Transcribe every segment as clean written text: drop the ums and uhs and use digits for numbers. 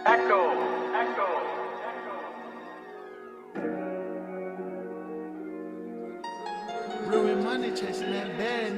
Echo. Brewing money, chasing that bad.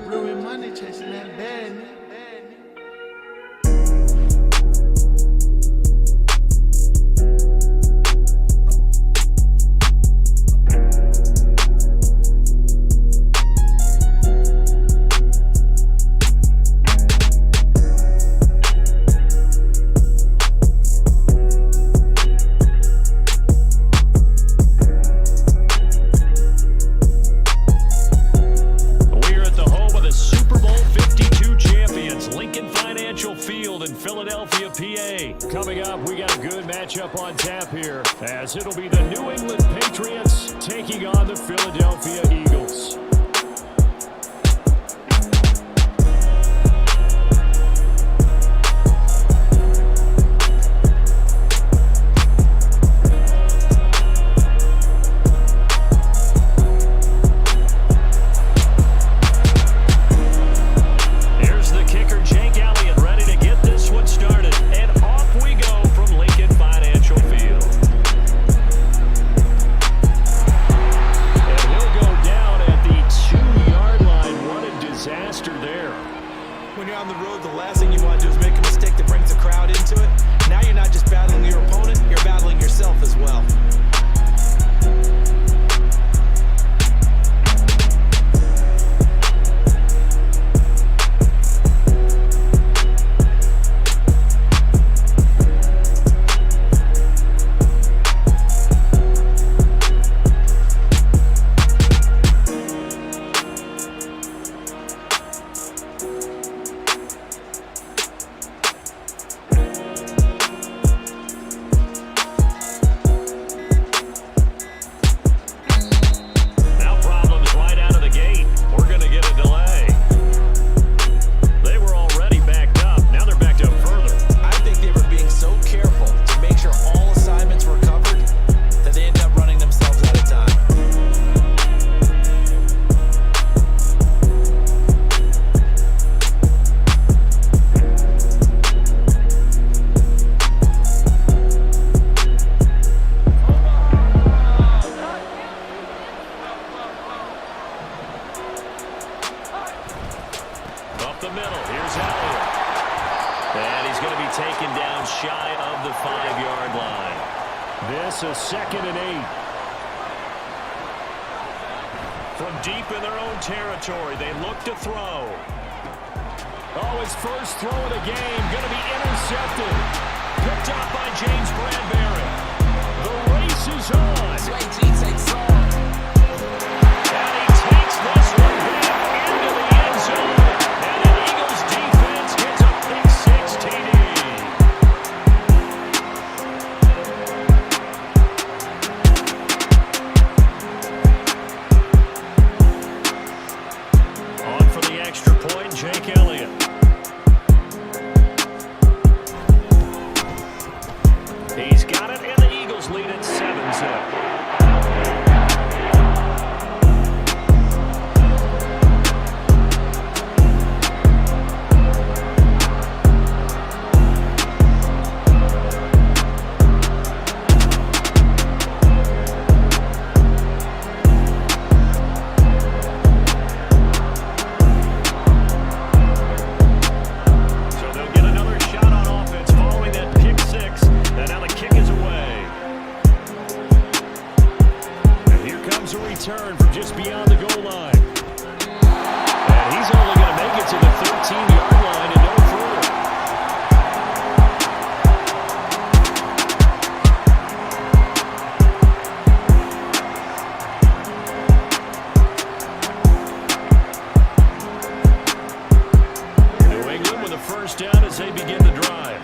Brewing money, chasing that bad. In Philadelphia, PA. Coming up, we got a good matchup on tap here, as it'll be the New England Patriots taking on the Philadelphia Eagles. When you're on the road, the last thing you want to do is make a mistake that brings the crowd into it. Now you're not just battling your opponent, you're battling yourself as well. The middle. Here's Elliott. And he's going to be taken down shy of the 5-yard line. This is 2nd and 8. From deep in their own territory, they look to throw. Oh, his first throw of the game going to be intercepted. Picked up by James Bradbury. The race is on. Sway G takes on. And he takes this one back into the end zone. And the Eagles defense gets a pick six TD. On for the extra point, Jake Elliott. He's got it, and the Eagles lead at 7-0. Return from just beyond the goal line. And he's only going to make it to the 13-yard line and no further. New England with a first down as they begin the drive.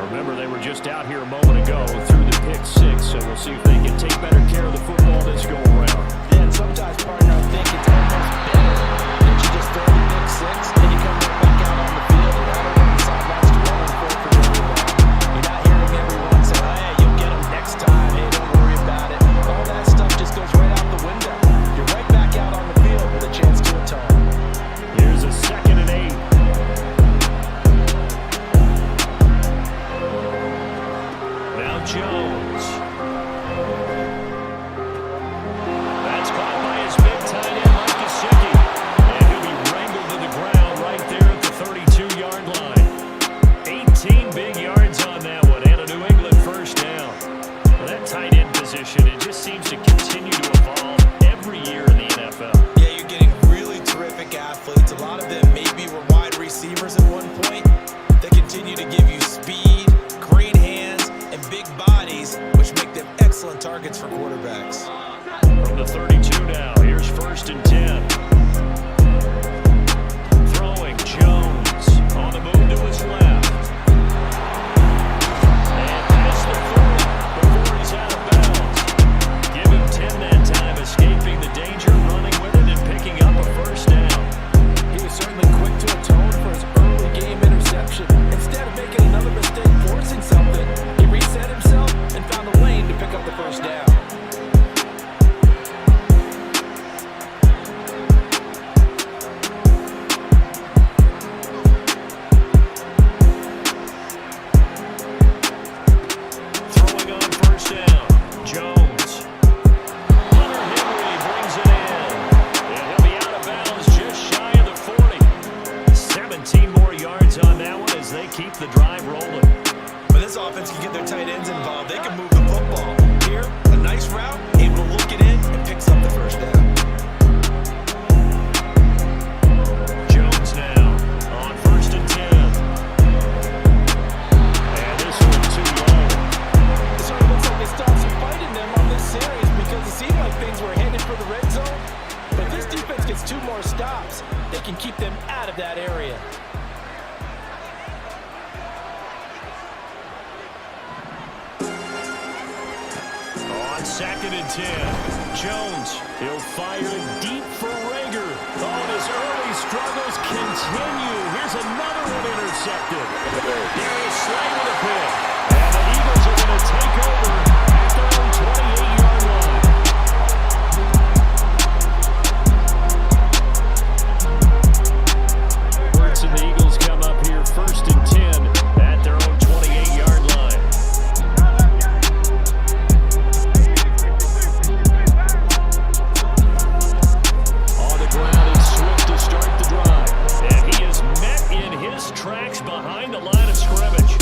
Remember, they were just out here a moment ago through the pick six, so we'll see if they can take better care of the football this go around. Yeah, and sometimes, partner, I think it's almost better that you just throw the pick six and you come right back out on the field and not on the sidelines to run and forth for very long. You're not hearing everyone say, oh, hey, you'll get them next time. Hey, don't worry about it. All that stuff just goes right out the window. You're right back out on the field with a chance to atone. Here's a 2nd and 8. Now Jones. That's caught by his big tight end, Mike Gesicki. And he'll be wrangled to the ground right there at the 32-yard line. 18 big yards on that one, and a New England first down. Well, that tight end position, it just seems to continue to evolve every year in the NFL. Yeah, you're getting really terrific athletes. A lot of them maybe were wide receivers at one point. They continue to give you speed, great hands, and big bodies, which make them excellent targets for quarterbacks. From the 32 now, here's 1st and 10. Throwing Jones on the move to his left. And past the 40 before he's out of bounds. Give him 10 that time, escaping the danger, running with it, and picking up a first down. He was certainly quick to atone for his early game interception. Instead of making another mistake forcing something, he reset himself and found a lane to pick up the first down. Throwing on first down, Jones. Hunter Henry brings it in. And he'll be out of bounds just shy of the 40. 17 more yards on that one as they keep the drive rolling. When this offense can get their tight ends involved, they can move the football. Here, a nice route, able to look it in and picks up the first down. Jones now on 1st and 10. And this one too low. It sort of looks like they stopped some fight in them on this series because it seemed like things were headed for the red zone. But if this defense gets 2 more stops, they can keep them out of that area. On 2nd and 10, Jones, he'll fire deep for Rager. Oh, and his early struggles continue. Here's another one intercepted. Darius Slay with a pick. And the Eagles are going to take over at their own 28-yard line. Hurts and the Eagles come up here 1st and 10 at their own 28-yard line. On the ground, it's Swift to start the drive. And he is met in his tracks behind the line of scrimmage.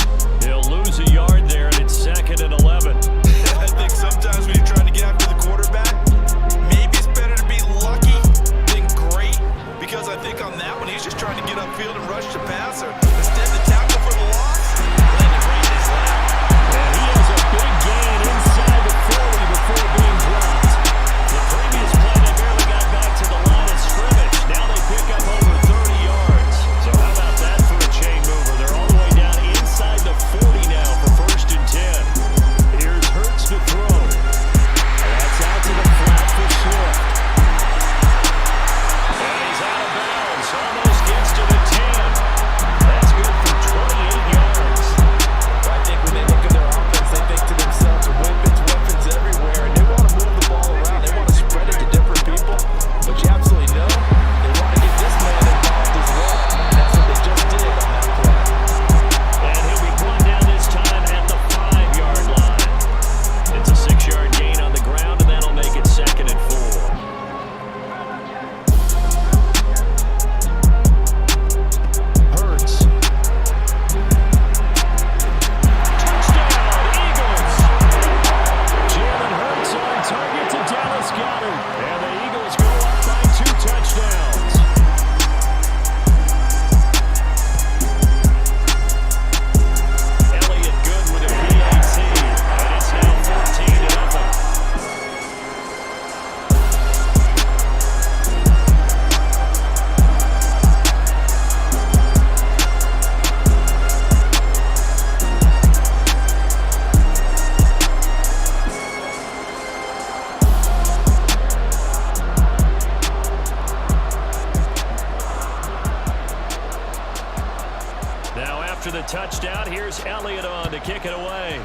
on to kick it away.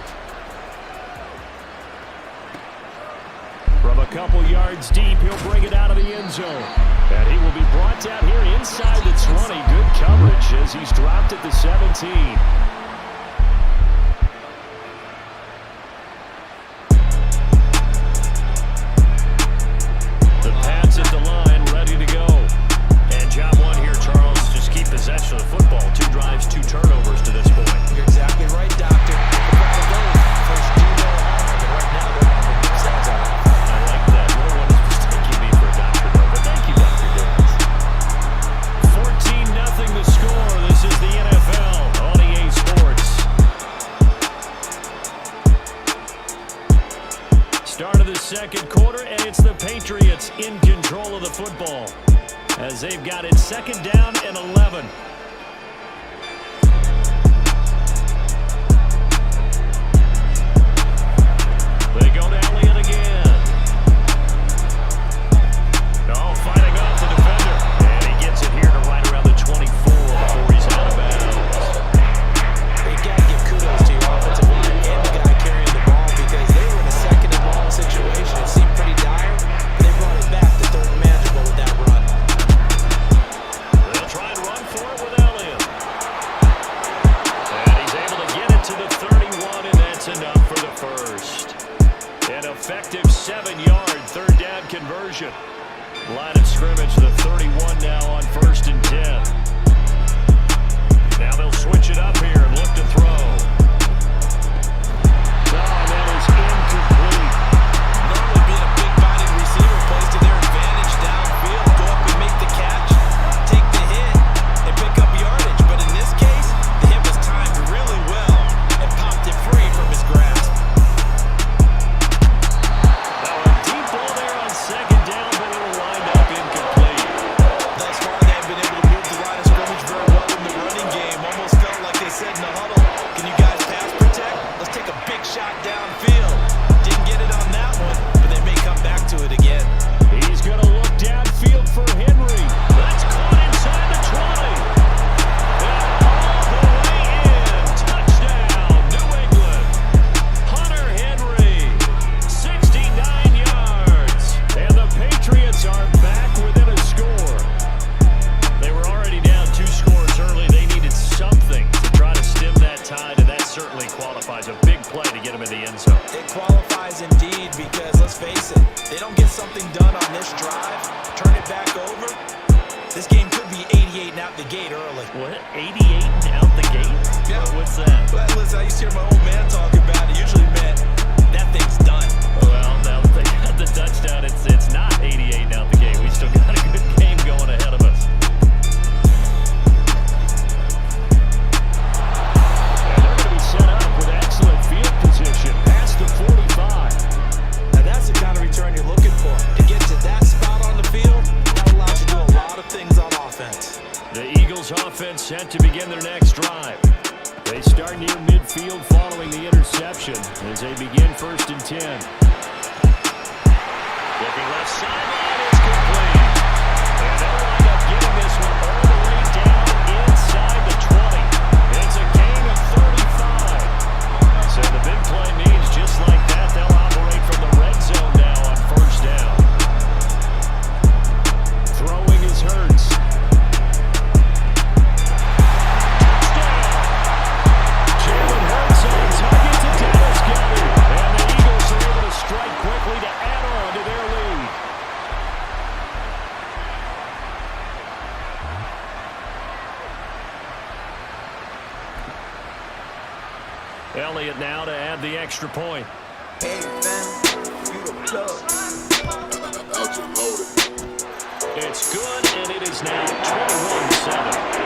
From a couple yards deep, he'll bring it out of the end zone. And he will be brought down here inside the 20. Good coverage as he's dropped at the 17. The pass at the line, ready to go. And job one here, Charles, just keep possession of the football. 2 drives, 2 turnovers to this point. You're exactly right, Doctor. First, do no harm, but right now they're on the good sides of it. I like that. No one is mistaking me for a doctor, though. But thank you, Dr. Davis. 14-0 the score. This is the NFL on EA Sports. Start of the second quarter, and it's the Patriots in control of the football as they've got it 2nd down and 11. They go to Elliott again. Oh, fighting off the defender. And he gets it here to right around the 24 before he's out of bounds. You gotta give kudos to your offensive line and the guy carrying the ball because they were in a 2nd and long situation. It seemed pretty dire. They brought it back to 3rd and manageable with that run. They'll try and run for it with Elliott. And he's able to get it to the 31, and that's enough for the first. An effective 7-yard 3rd down conversion. Line of scrimmage, the 31 now on 1st and 10. Now they'll switch it up here and look to throw. That is incomplete. Normally being a big-bodied receiver plays to their advantage downfield. Go up and make the catch, take the hit, and pick up yardage. But in this case, the hit was timed really well and popped it free from his grasp. Now a deep ball there on 2nd down, but it'll wind up incomplete. Thus far, they have been able to move the line of scrimmage very well in the running game. Almost felt like they said in the huddle, can you guys pass protect? Let's take a big shot downfield. Didn't get it on that one, but they may come back to it again. He's going to look downfield for Henry. That's caught inside the 20. And all the way in. Touchdown, New England. Hunter Henry, 69 yards. And the Patriots are back within a score. They were already down 2 scores early. They needed something to try to stem that tide, and that certainly qualifies. A big play to get him in the end zone. It qualifies indeed because, let's face it, they don't get something done on this drive, turn it back over, this game could be 88 and out the gate early. What? 88 and out the gate? Yeah. What's that? But listen, I used to hear my old man talk about it. Usually meant that thing's done. Well, now they got the touchdown. It's not 88 and out the gate. We still got a good game going ahead of us. And they're going to be set up with excellent field position past the 45. Now that's the kind of return you're looking for. To get to that spot on the field, that allows you to do a lot of things on offense. The Eagles offense set to begin their next drive. They start near midfield following the interception as they begin 1st and 10. Looking left sideline, it's complete. And they'll wind up getting this one all the way down inside the 20. It's a gain of 35. So the big play means just like that, they'll operate from the red zone now on 1st down. Throwing is Hurts. Jalen Hurts on target to Dallas Goedert. And the Eagles are able to strike quickly to add on to their lead. Elliott now to add the extra point. Hey fam, you the plug. It's good, and it is now 21-7.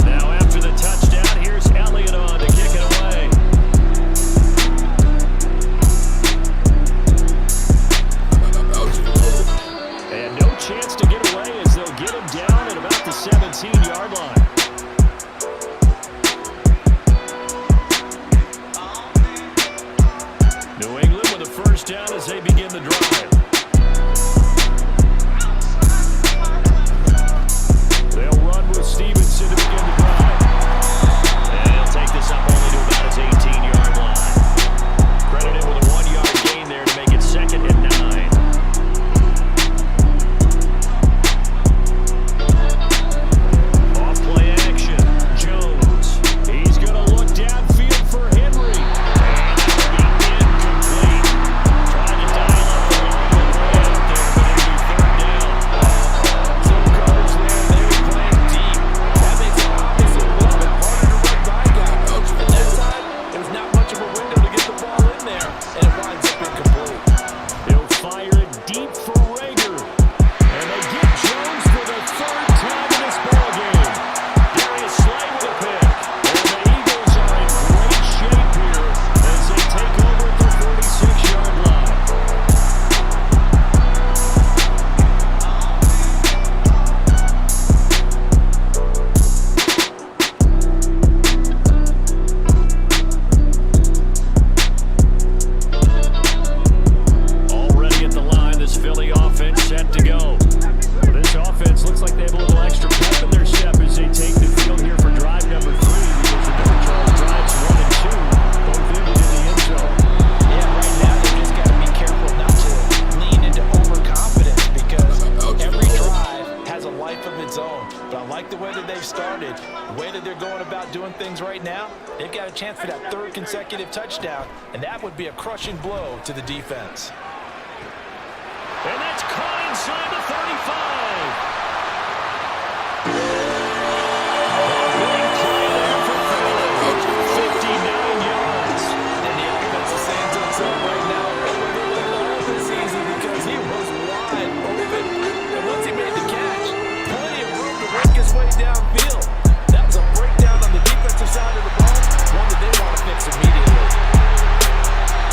Now after the touchdown, here's Elliott on to kick it away. zone. But I like the way that they've started, the way that they're going about doing things right now. They've got a chance for that third consecutive touchdown, and that would be a crushing blow to the defense. And that's caught inside the 35. Big play there for Philly. 59 yards. And the offense is saying to himself right now, all this easy because he was wide open. And once he made the catch, plenty of room to work his way downfield. That was a breakdown on the defensive side of the ball, one that they want to fix immediately.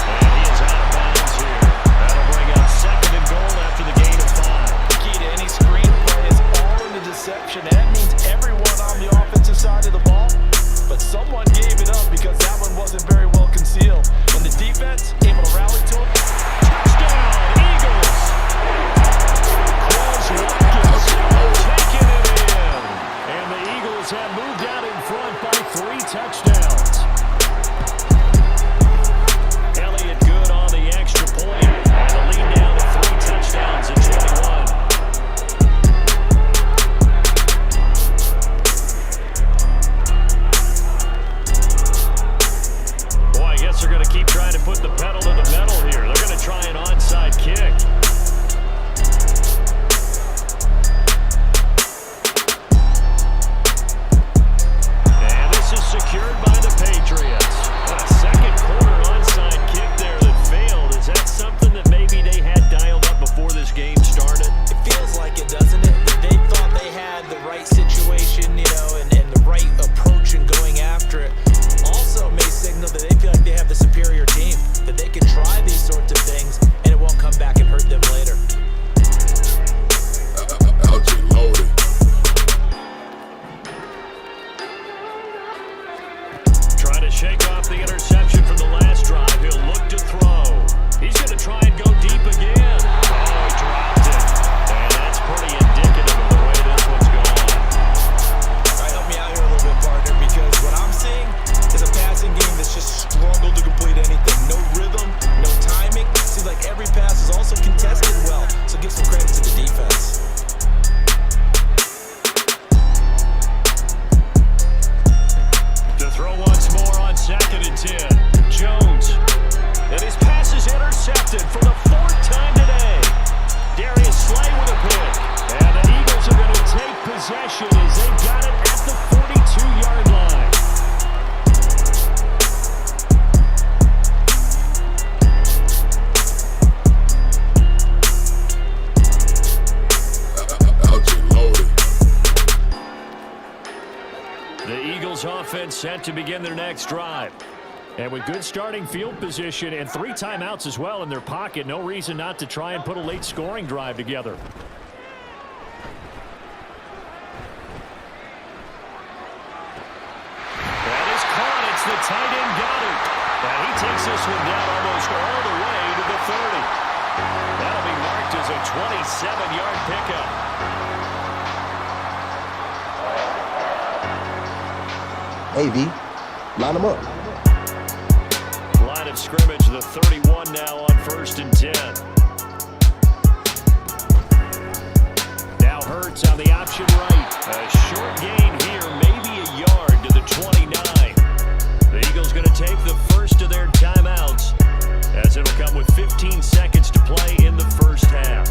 And he is out of bounds here. That'll bring up 2nd and goal after the gain of 5. The key to any screen play is all in the deception. And that means everyone on the offensive side of the ball. But someone gave it up because that one wasn't very well concealed. And the defense able to rally to it. Touchdown, Eagles! Quez Watkins taking it in. And the Eagles have moved out in front by 3 touchdowns. Elliott good on the extra point. And the lead down to 3 touchdowns at 21. Boy, I guess they're going to keep trying to put the pedal to the metal here. They're going to try an onside kick. And this is secured by the Patriots. A second quarter onside kick there that failed. Is that something that maybe they had dialed up before this game started? It feels like it, doesn't it? That they thought they had the right situation, and the right approach in going after it. Also may signal that they feel like they have the superior team, that they can try these sorts of things, and it won't come back and hurt them later. LG loaded. Trying to shake off the interception from the last drive. He'll look to throw. He's going to try and go deep again. Oh, he dropped it. And that's pretty indicative of the way this one's going. All right, help me out here a little bit, partner, because what I'm seeing is a passing game that's just struggled to complete anything. No rhythm, no timing. Seems like every pass is also contested well, so give some credit to the defense. To throw once more on 2nd and 10. Jones. And his pass is intercepted for the 4th time today. Darius Slay with a pick. And the Eagles are going to take possession as they've got it at the 42-yard line. LG loaded. The Eagles offense set to begin their next drive. And with good starting field position and 3 timeouts as well in their pocket, no reason not to try and put a late scoring drive together. That is caught. It's the tight end Goddard. And he takes this one down almost all the way to the 30. That'll be marked as a 27-yard pickup. Hey, V, line them up. Line of scrimmage, the 31 now on 1st and 10. Now Hurts on the option right. A short gain here, maybe a yard to the 29. The Eagles going to take the first of their timeouts as it'll come with 15 seconds to play in the first half.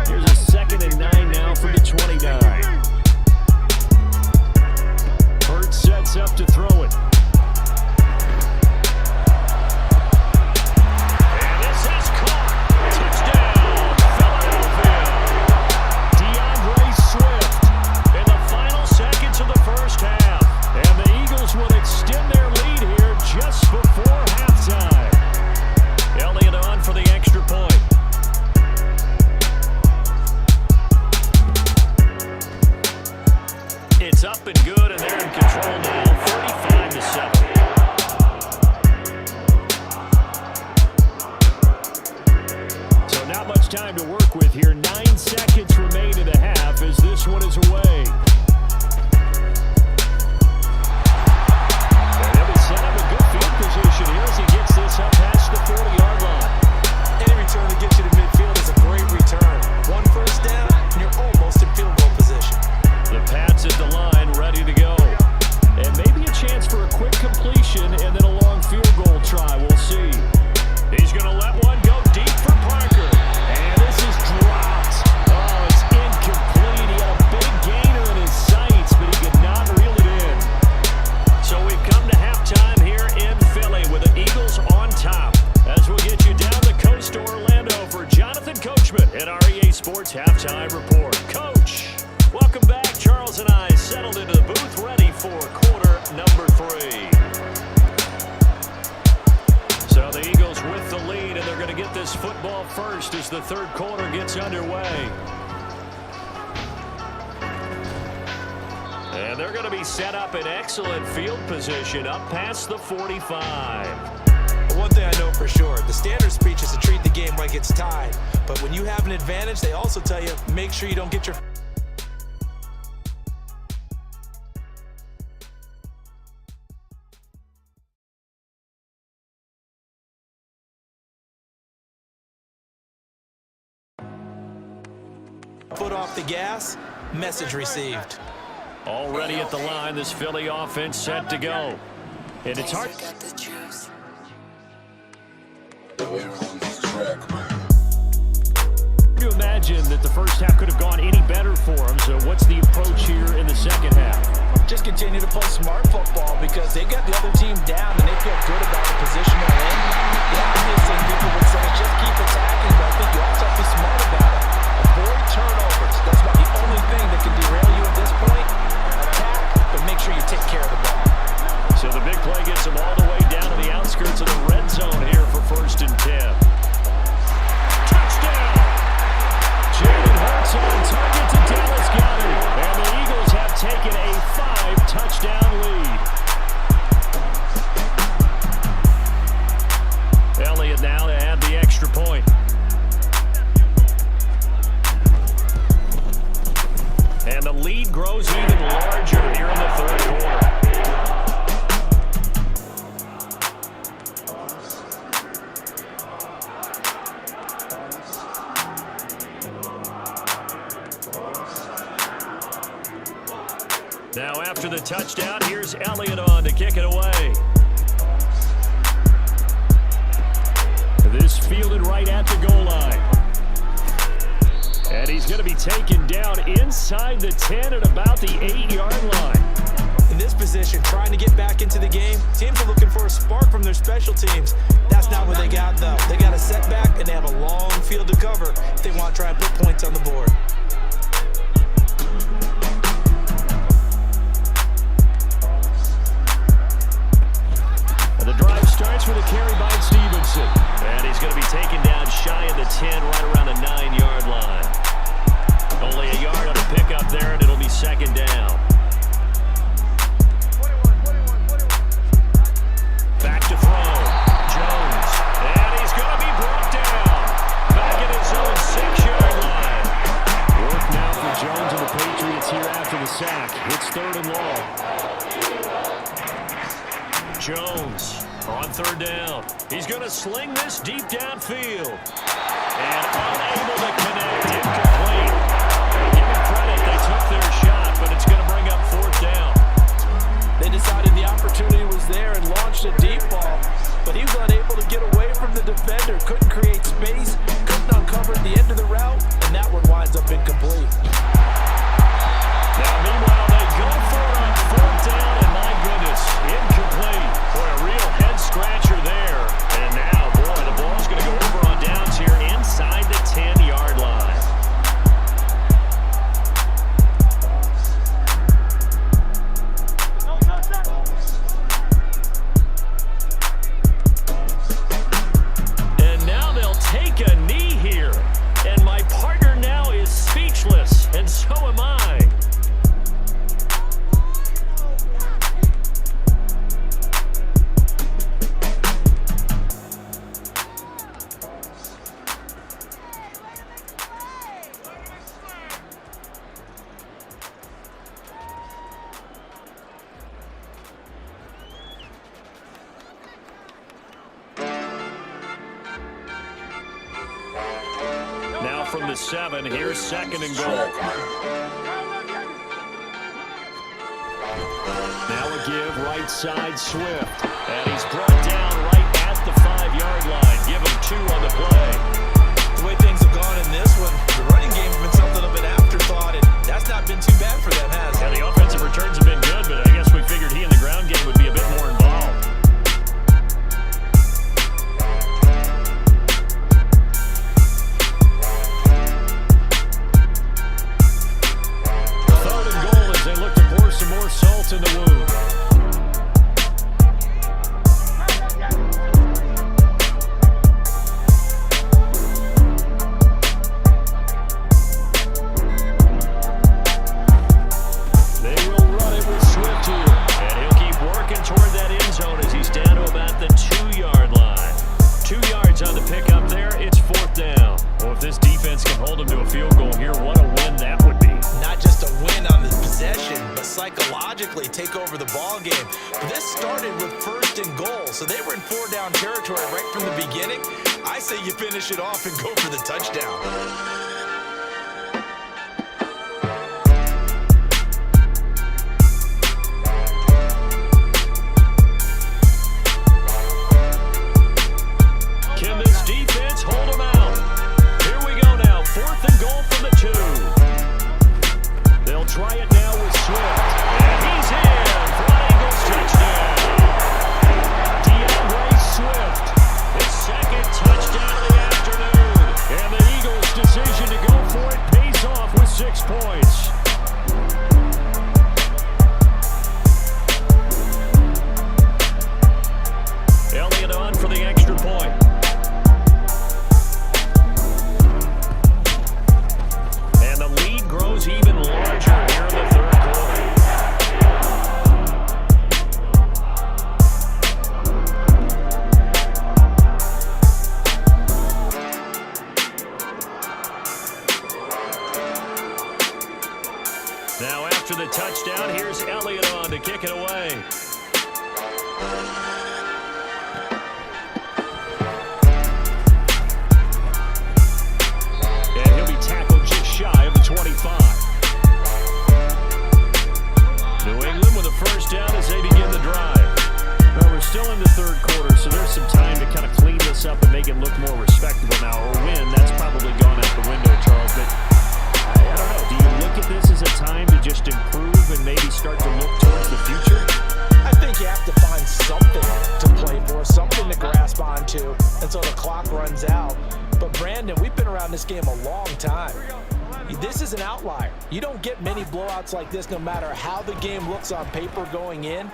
Here's a 2nd and 9 now for the 29. Hurts sets up to throw it. And this is caught. Touchdown, Philadelphia. DeAndre Swift in the final seconds of the first half. And the Eagles will extend their lead here just before halftime. Elliott on for the extra point. It's up and good, and they're in control now, 35-7. So not much time to work with here. 9 seconds remain in the half as this one is away. And he'll be set up in good field position here as he gets this up past the 40-yard line. Any return to get you to midfield is a great return. One first down, and you're almost in field goal ball first as the third quarter gets underway. And they're going to be set up in excellent field position up past the 45. One thing I know for sure, the standard speech is to treat the game like it's tied. But when you have an advantage, they also tell you, make sure you don't get your foot off the gas. Message received. Already at the line, this Philly offense set to go. And it's hard. To imagine that the first half could have gone any better for them. So what's the approach here in the second half? Just continue to play smart football because they got the other team down and they feel good about the position they're in. The obvious thing people would say is just keep attacking, but I think you also have to be smart about it. Avoid turnovers. That's about the only thing that can derail you at this point. Attack, but make sure you take care of the ball. So the big play gets them all the way down to the outskirts of the red zone here for 1st and 10. Touchdown! Jalen Hurts on target to Dallas Goedert. And the Eagles have taken a 5-touchdown lead. Elliott now to add the extra point. And the lead grows even larger here in the third quarter. Now after the touchdown, here's Elliott on to kick it away. This fielded right at the goal line. And he's going to be taken down inside the 10 at about the 8-yard line. In this position, trying to get back into the game, teams are looking for a spark from their special teams. That's not what they got, though. They got a setback, and they have a long field to cover if they want to try and put points on the board. And the drive starts with a carry by Stevenson. And he's going to be taken down shy of the 10, right around the 9-yard line. Only a yard on a pickup there, and it'll be second down. Back to throw. Jones. And he's going to be brought down. Back at his own 6-yard line. Work now for Jones and the Patriots here after the sack. It's 3rd and long. Jones on 3rd down. He's going to sling this deep downfield. And unable to connect. Incomplete. Give him credit. They took their shot, but it's going to bring up 4th down. They decided the opportunity was there and launched a deep ball, but he was unable to get away from the defender. Couldn't create space, couldn't uncover the end of the route, and that one winds up incomplete. Now, meanwhile, they go for it on 4th down, and my goodness, incomplete. Boy, a real head-scratcher there. And now, boy, the ball's going to go over on downs here inside the 10-yard line. And now they'll take a knee here. And my partner now is speechless, and so am I. Now from the 7, here's 2nd and goal. Now a give right side Swift. And he's brought down right at the 5-yard line. Give him 2 on the play. The way things have gone in this one, the running game has been something of an afterthought, and that's not been too bad for them, has Yeah, it? the offensive returns have been good, but I guess we figured he in the ground game would be a bit more involved. Salt in the wound. psychologically take over the ball game. This started with 1st and goal, so they were in 4-down territory right from the beginning. I say you finish it off and go for the touchdown. Try it now with Swift. And he's in for an Eagles touchdown. DeAndre Swift, his 2nd touchdown of the afternoon. And the Eagles' decision to go for it pays off with 6 points. Elliott on for the extra point. And the lead grows even larger. Now after the touchdown, here's Elliott on to kick it away. And he'll be tackled just shy of the 25. New England with a 1st down as they begin the drive. Well, we're still in the 3rd quarter, so there's some time to kind of clean this up and make it look more respectable now. Or win, that's probably gone out the window, Charles. But I don't know. Do you look at this as a time to just improve and maybe start to look towards the future? I think you have to find something to play for, something to grasp onto until the clock runs out. But Brandon, we've been around this game a long time. This is an outlier. You don't get many blowouts like this no matter how the game looks on paper going in.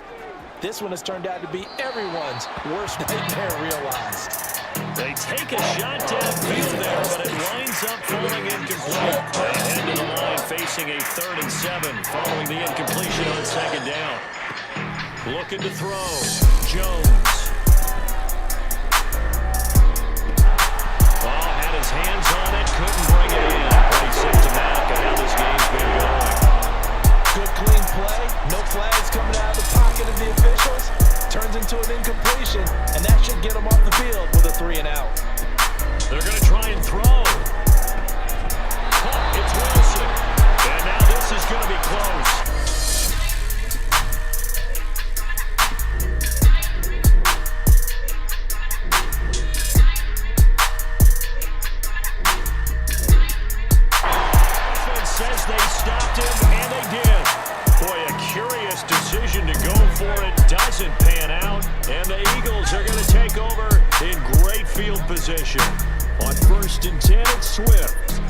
This one has turned out to be everyone's worst nightmare realized. They take a shot downfield there, but it winds up falling incomplete. They head to the line facing a 3rd and 7 following the incompletion on 2nd down. Looking to throw. Jones. Oh, had his hands on it, couldn't bring it in. Pretty symptomatic of how this game's been going. Good clean play, no flags coming out of the pocket of the officials. Turns into an incompletion, and that should get them off the field with a 3 and out. They're going to try and throw. Oh, it's Wilson. And now this is going to be close. Offense says they stopped him, and they did. Boy, a curious decision to go for it doesn't pan out, and the Eagles are going to take over in great field position. On 1st and 10, it's Swift.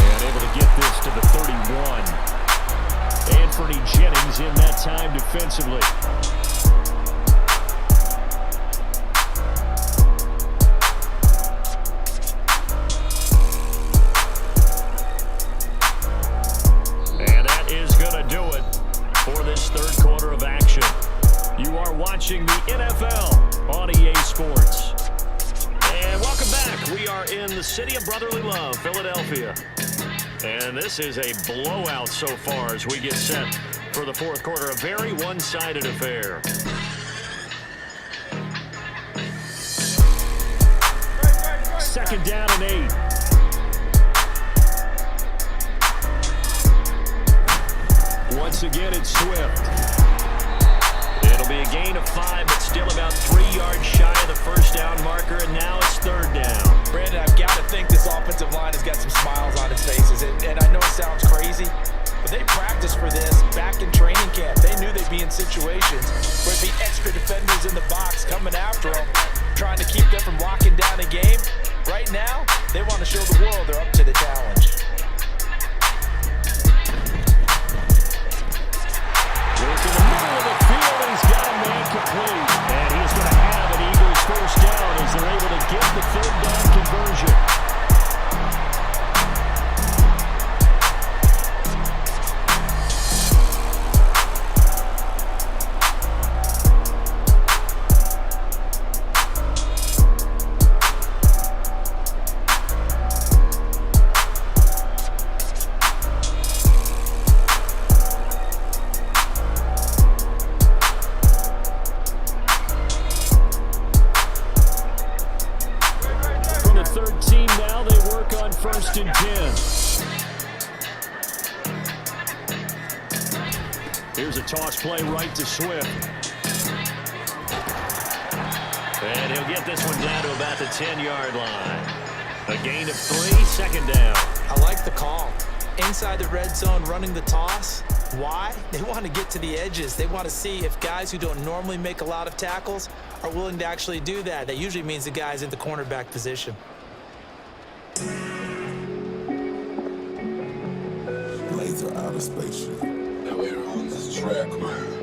And able to get this to the 31. Anthony Jennings in that time defensively. For this 3rd quarter of action. You are watching the NFL on EA Sports. And welcome back. We are in the city of brotherly love, Philadelphia. And this is a blowout so far as we get set for the 4th quarter. A very one-sided affair. Second down and 8. Once again, it's Swift. It'll be a gain of 5, but still about 3 yards shy of the 1st down marker, and now it's 3rd down. Brandon, I've got to think this offensive line has got some smiles on its faces, and I know it sounds crazy, but they practiced for this back in training camp. They knew they'd be in situations where there'd be extra defenders in the box coming after them, trying to keep them from locking down a game. Right now, they want to show the world they're up to the challenge. Work in the middle of the field, and he's got a man complete. And he's going to have an Eagles 1st down as they're able to get the 3rd down conversion. Here's a toss play right to Swift. And he'll get this one down to about the 10-yard line. A gain of 3, second down. I like the call. Inside the red zone, running the toss. Why? They want to get to the edges. They want to see if guys who don't normally make a lot of tackles are willing to actually do that. That usually means the guy's in the cornerback position. Laser out of spaceship. That way around this track, man.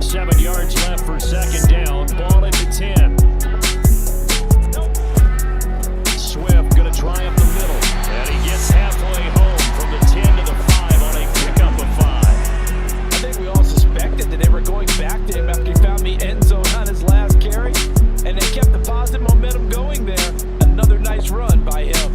7 yards left for second down. Ball at the 10. Swift going to try up the middle. And he gets halfway home from the 10 to the 5 on a pickup of 5. I think we all suspected that they were going back to him after he found the end zone on his last carry. And they kept the positive momentum going there. Another nice run by him.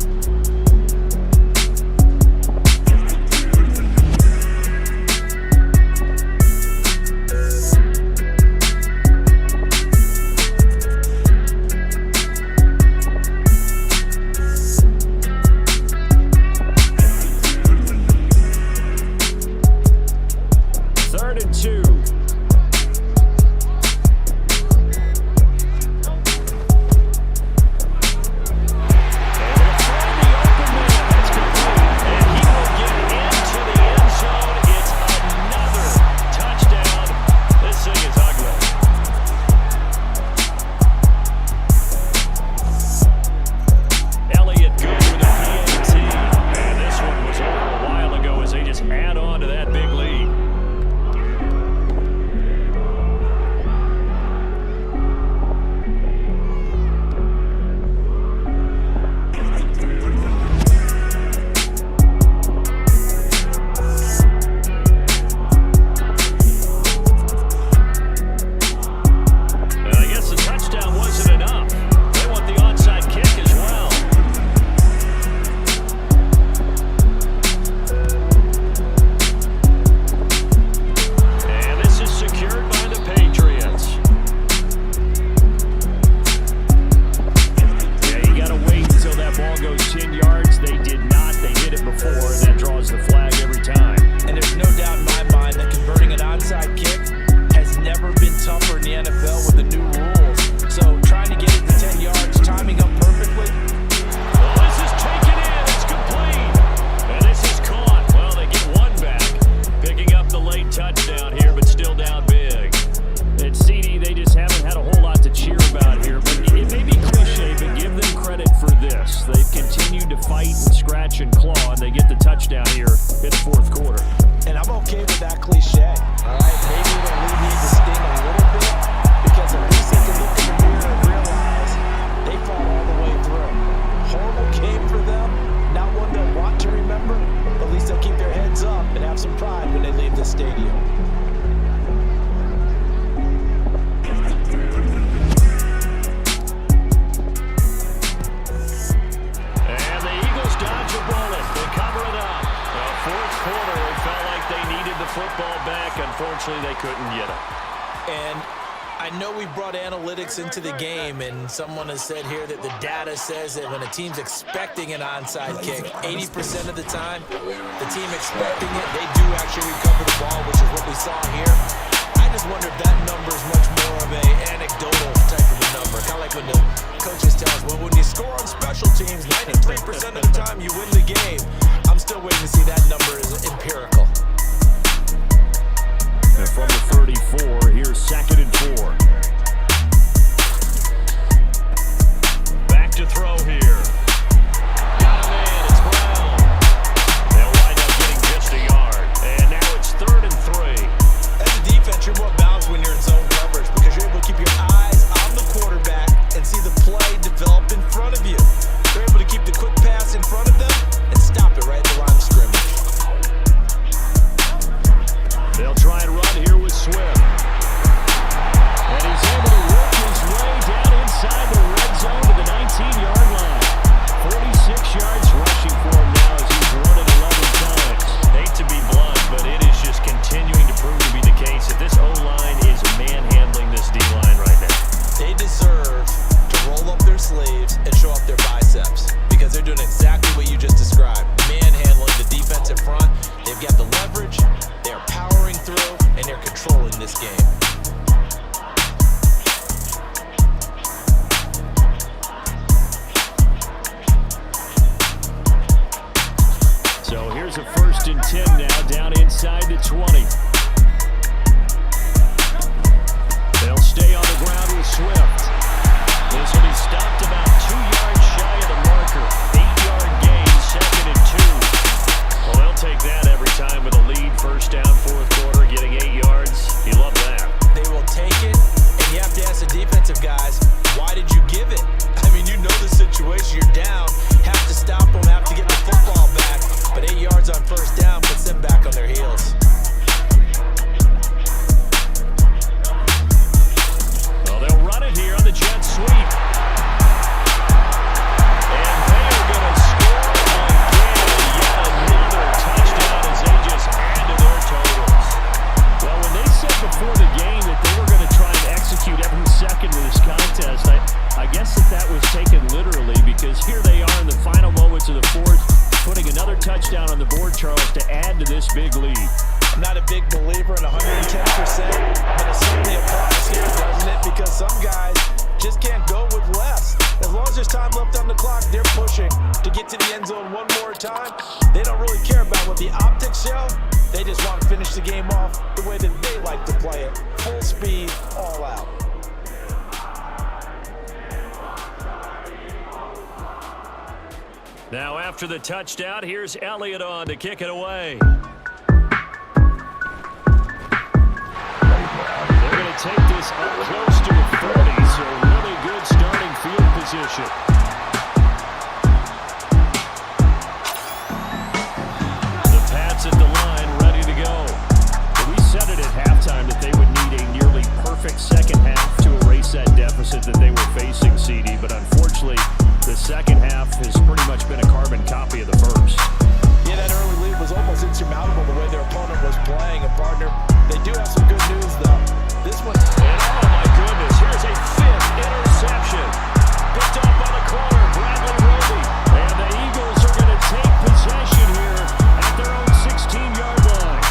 Into the game, and someone has said here that the data says that when a team's expecting an onside kick, 80% of the time, the team expecting it, they do actually recover the ball, which is what we saw here. I just wonder if that number is much more of a anecdotal type of a number, kind of like when the coaches tell us, well, when you score on special teams, 93% of the time you win the game. I'm still waiting to see that number is empirical. And from the 34, here's 2nd and 4. To throw here. Got him in. It's Brown. They'll wind up getting just a yard. And now it's 3rd and 3. As a defense, you're more balanced when you're in zone coverage because you're able to keep your eyes on the quarterback and see the play develop in front of you. They're able to keep the quick pass in front of them and stop it right at the line of scrimmage. They'll try and run here with Swift. And big lead. I'm not a big believer in 110%, but it certainly applies here, doesn't it? Because some guys just can't go with less. As long as there's time left on the clock, they're pushing to get to the end zone one more time. They don't really care about what the optics show. They just want to finish the game off the way that they like to play it. Full speed, all out. Now after the touchdown, here's Elliott on to kick it away. They're going to take this up close to the 30, so really good starting field position. The Pats at the line, ready to go. We said it at halftime that they would need a nearly perfect second half to erase that deficit that they were facing, CD, but unfortunately, the second half has pretty much been a carbon copy of the first. Yeah, that early lead was almost insurmountable the way their opponent was playing. And partner, they do have some good news though. This one, and oh my goodness, here's a fifth interception. Picked up on the corner, Bradley Roby. And the Eagles are going to take possession here at their own 16-yard line.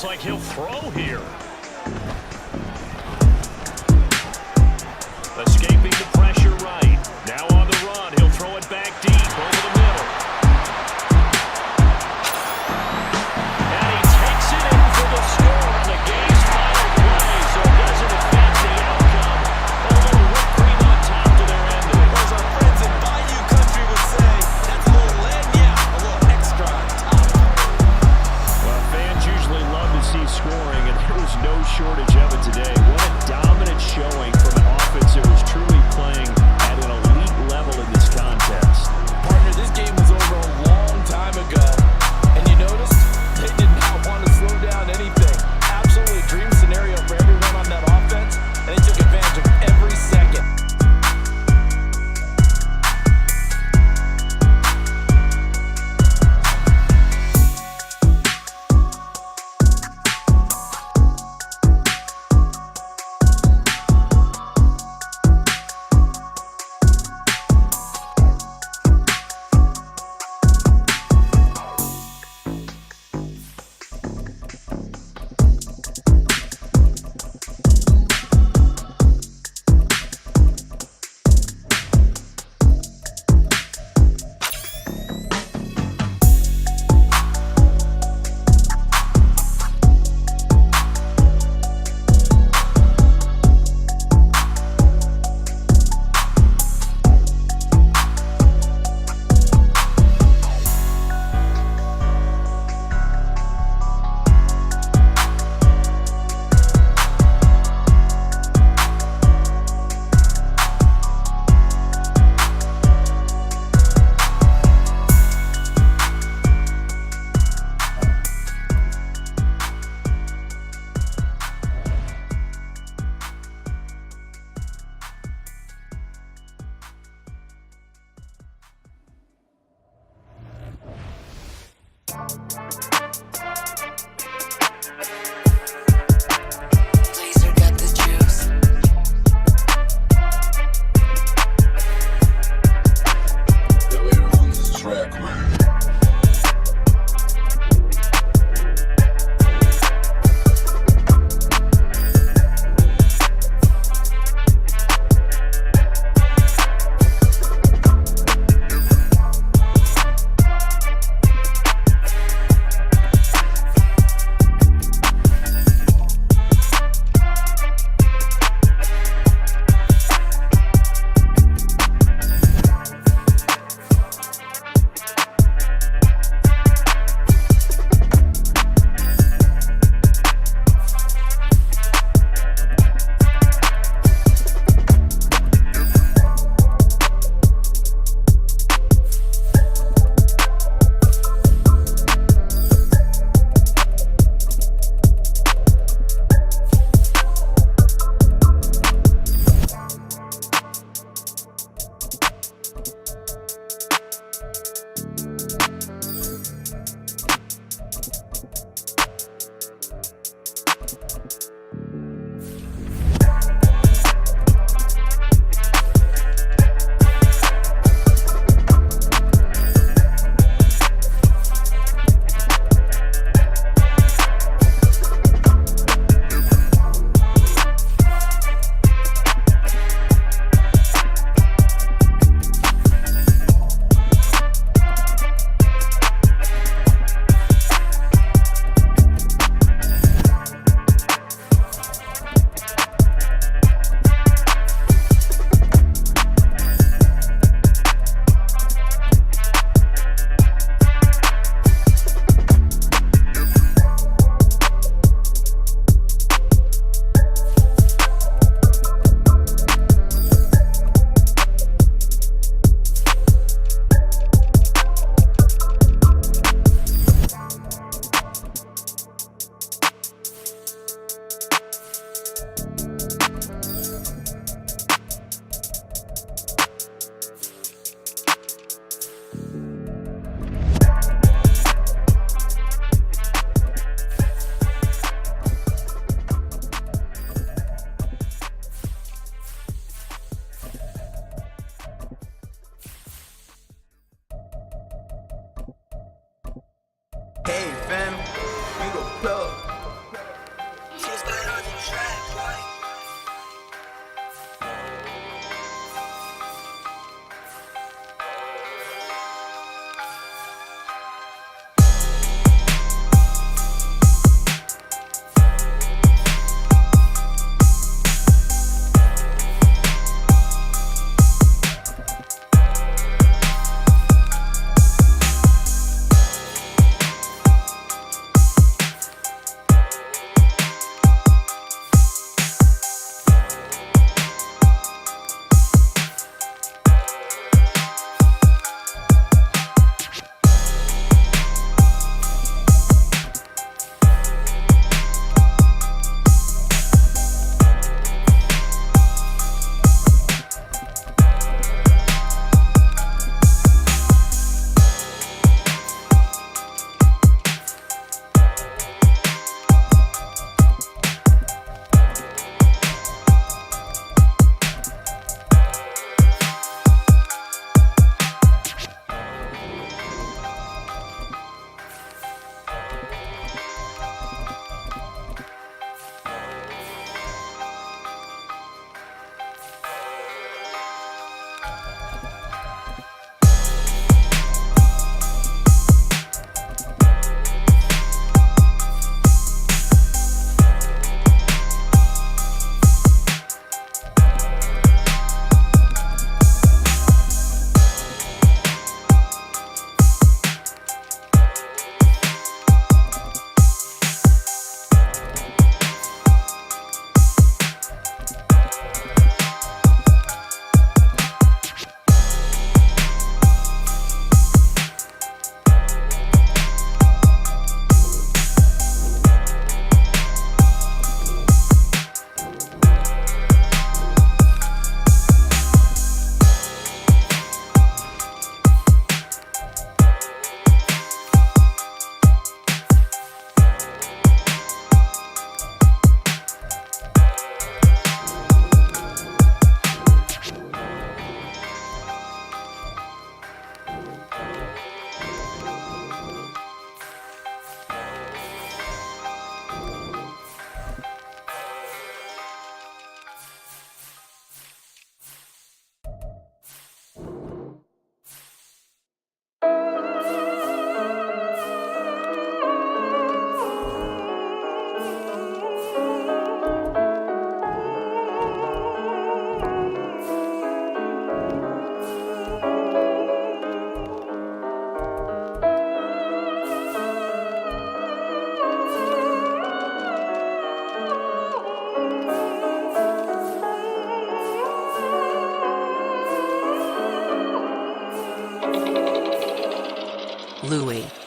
Like he'll throw here. Escaping the pressure right. Now on the run. He'll throw it back deep over the middle. And he takes it in for the score on the game's final play. So it doesn't affect the outcome. A little whipped cream on top to their ending. as our friends in Bayou Country would say, that's a little lagniappe, a little extra on top. Well, fans usually love to see scoring, and there was no shortage fam, you the plug. Louis.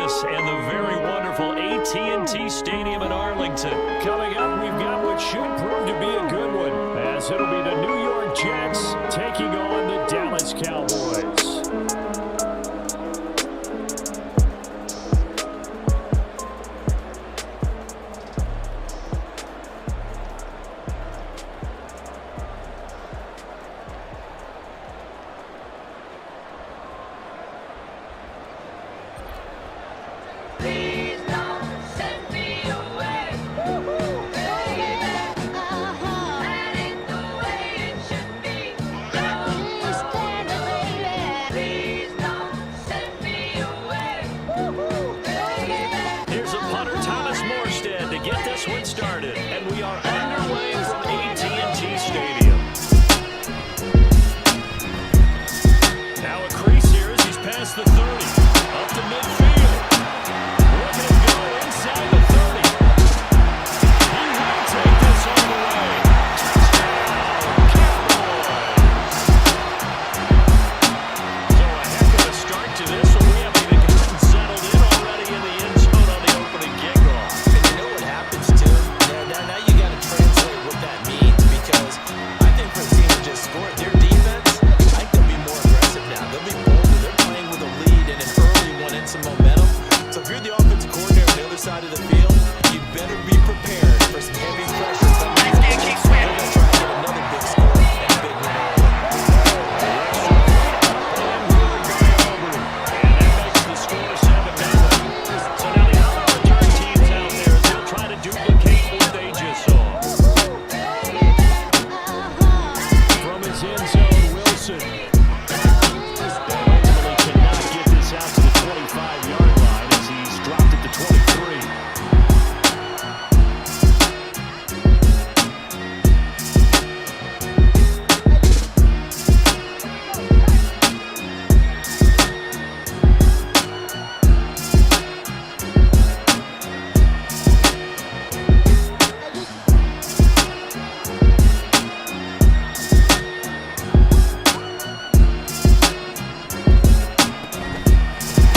Dallas and the very wonderful AT&T Stadium in Arlington. Coming up, we've got what should prove to be a good one, as it'll be the New York Jets taking on the Dallas Cowboys. Please don't send me away. That ain't the way it should be. Please don't send me away. Here's a punter, Thomas Morstead, to get this one started. And we are underway from AT&T Stadium. Now a crease here as he's past the 30. Up to midfield. Look at him go inside the 30. He will take this all the way. Touchdown, Cowboys. So a heck of a start to this one. We haven't even gotten settled in already in the end zone on the opening kickoff. And you know what happens too? Now you got to translate what that means, because I think for the team to just score their defense, I think they'll be more aggressive now. They'll be bolder. They're playing with a lead and an early one and some momentum. So if you're the offensive coordinator on the other side of the field, you better be prepared for some heavy pressure coming your way. They're going to try to get another big score and a big win early. And that makes the score 7-0. So now the other return teams out there, as they'll try to duplicate what they just saw. From his end zone, Wilson. And ultimately cannot get this out to the 25-yard line as he's dropped at the 23.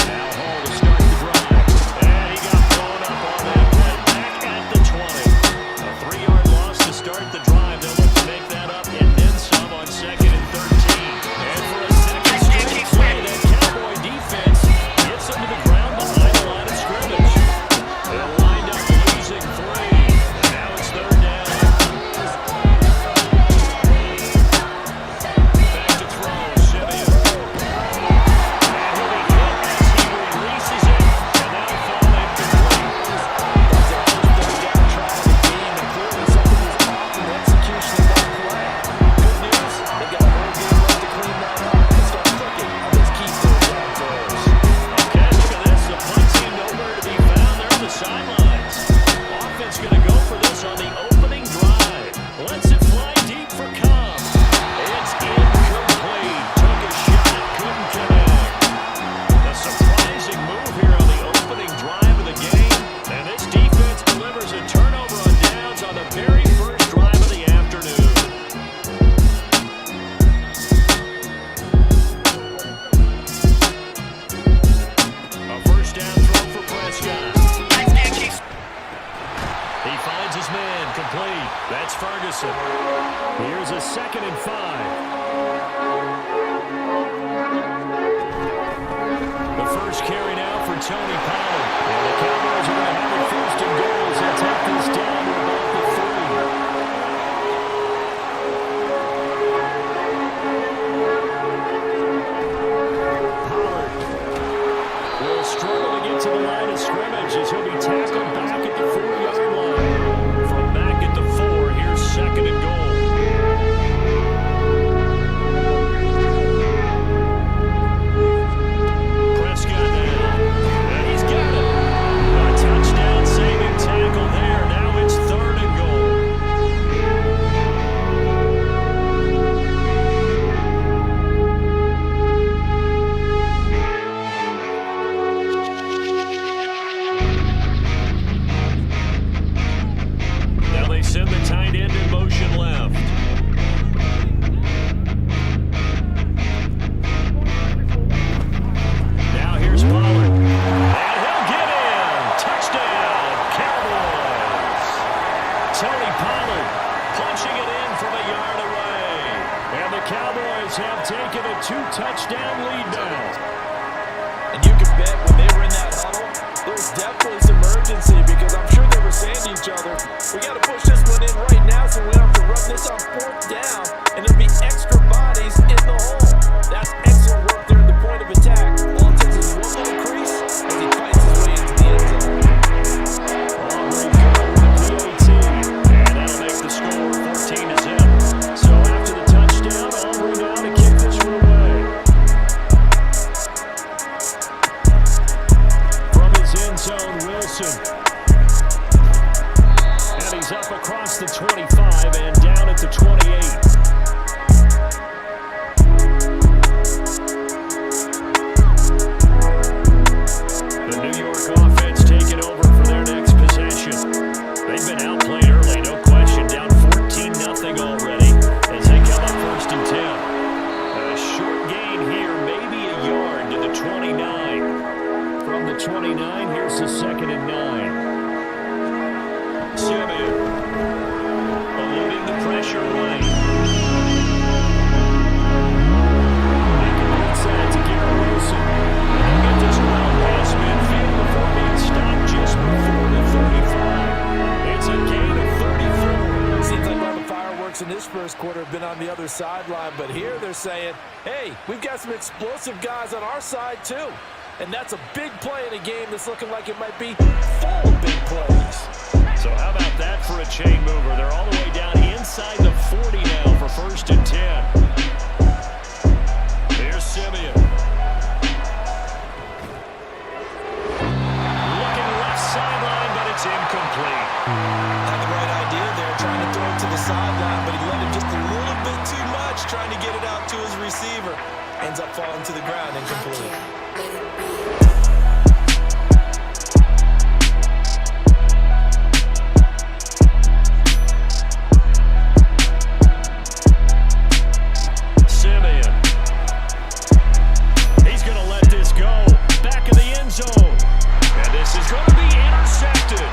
Now Hall to start the drive. And he got blown up on that play. Back at the 20. A 3-yard loss to start the drive. They'll look to make that up and then some on 2nd and 13. And for a second straight play, that Cowboy defense gets them to the ground behind the line of scrimmage. They'll wind up losing 3. And now it's 3rd down. Back to throw, Simeon. And he'll be hit as he releases it, and that'll fall incomplete. They're down trying to game, and clearly something was off in the execution of that play. Good news, they got a whole game left to clean that up and start cooking on those key third down throws. Okay, look at this. The punt team nowhere to be found there on the sidelines. Offense going to go for this on the opening drive. Lets it fly deep for Cobb. It's incomplete. Took a shot, couldn't connect. A surprising move here on the opening drive of the game. And this defense delivers a turnover on downs on the very first drive of the afternoon. A first down throw for Prescott. He finds his man, complete. That's Ferguson. Here's a 2nd and 5. The first carry now for Tony Pollard. And the Cowboys are going to have it 1st and goal as they take this down to about the 3. Pollard will struggle to get to the line of scrimmage as he'll be tackled back at the 4-yard line. From back at the 4, here's 2nd and goal. Prescott now. And he's got 2-touchdown lead now. And you can bet when they were in that huddle, there's definitely some urgency because I'm sure they were saying to each other, we got to push this one in right now so we don't have to run this on 4th down, and there'll be extra bodies in the hole. That's excellent work there at the point of attack. All it takes is one little crease as he fights his way into the end zone. Aubrey good with the PAT, and that'll make the score 14-0. So after the touchdown, Aubrey now to kick this one away. From his end zone, Wilson. And he's up across the 25 and down at the 28. The New York offense taking over for their next possession. They've been outplayed early, no question. Down 14-0 already as they come up 1st and 10. A short gain here, maybe a yard to the 29. From the 29, here's the 2nd and 9. Simeon eluding the pressure right. Making outside to Garrett Wilson. They'll get this ground pass midfield before being stopped just before the 35. It's a gain of 34. Seems like all the fireworks in this first quarter have been on the other sideline, but here they're saying, hey, we've got some explosive guys on our side too. And that's a big play in a game that's looking like it might be full of big plays. So how about that for a chain mover? They're all the way down inside the 40 now for 1st and 10. Here's Simeon. Looking left sideline, but it's incomplete. Had the right idea there, trying to throw it to the sideline, but he let it just a little bit too much, trying to get it out to his receiver. Ends up falling to the ground, incomplete. Simeon. He's going to let this go. Back of the end zone. And this is going to be intercepted.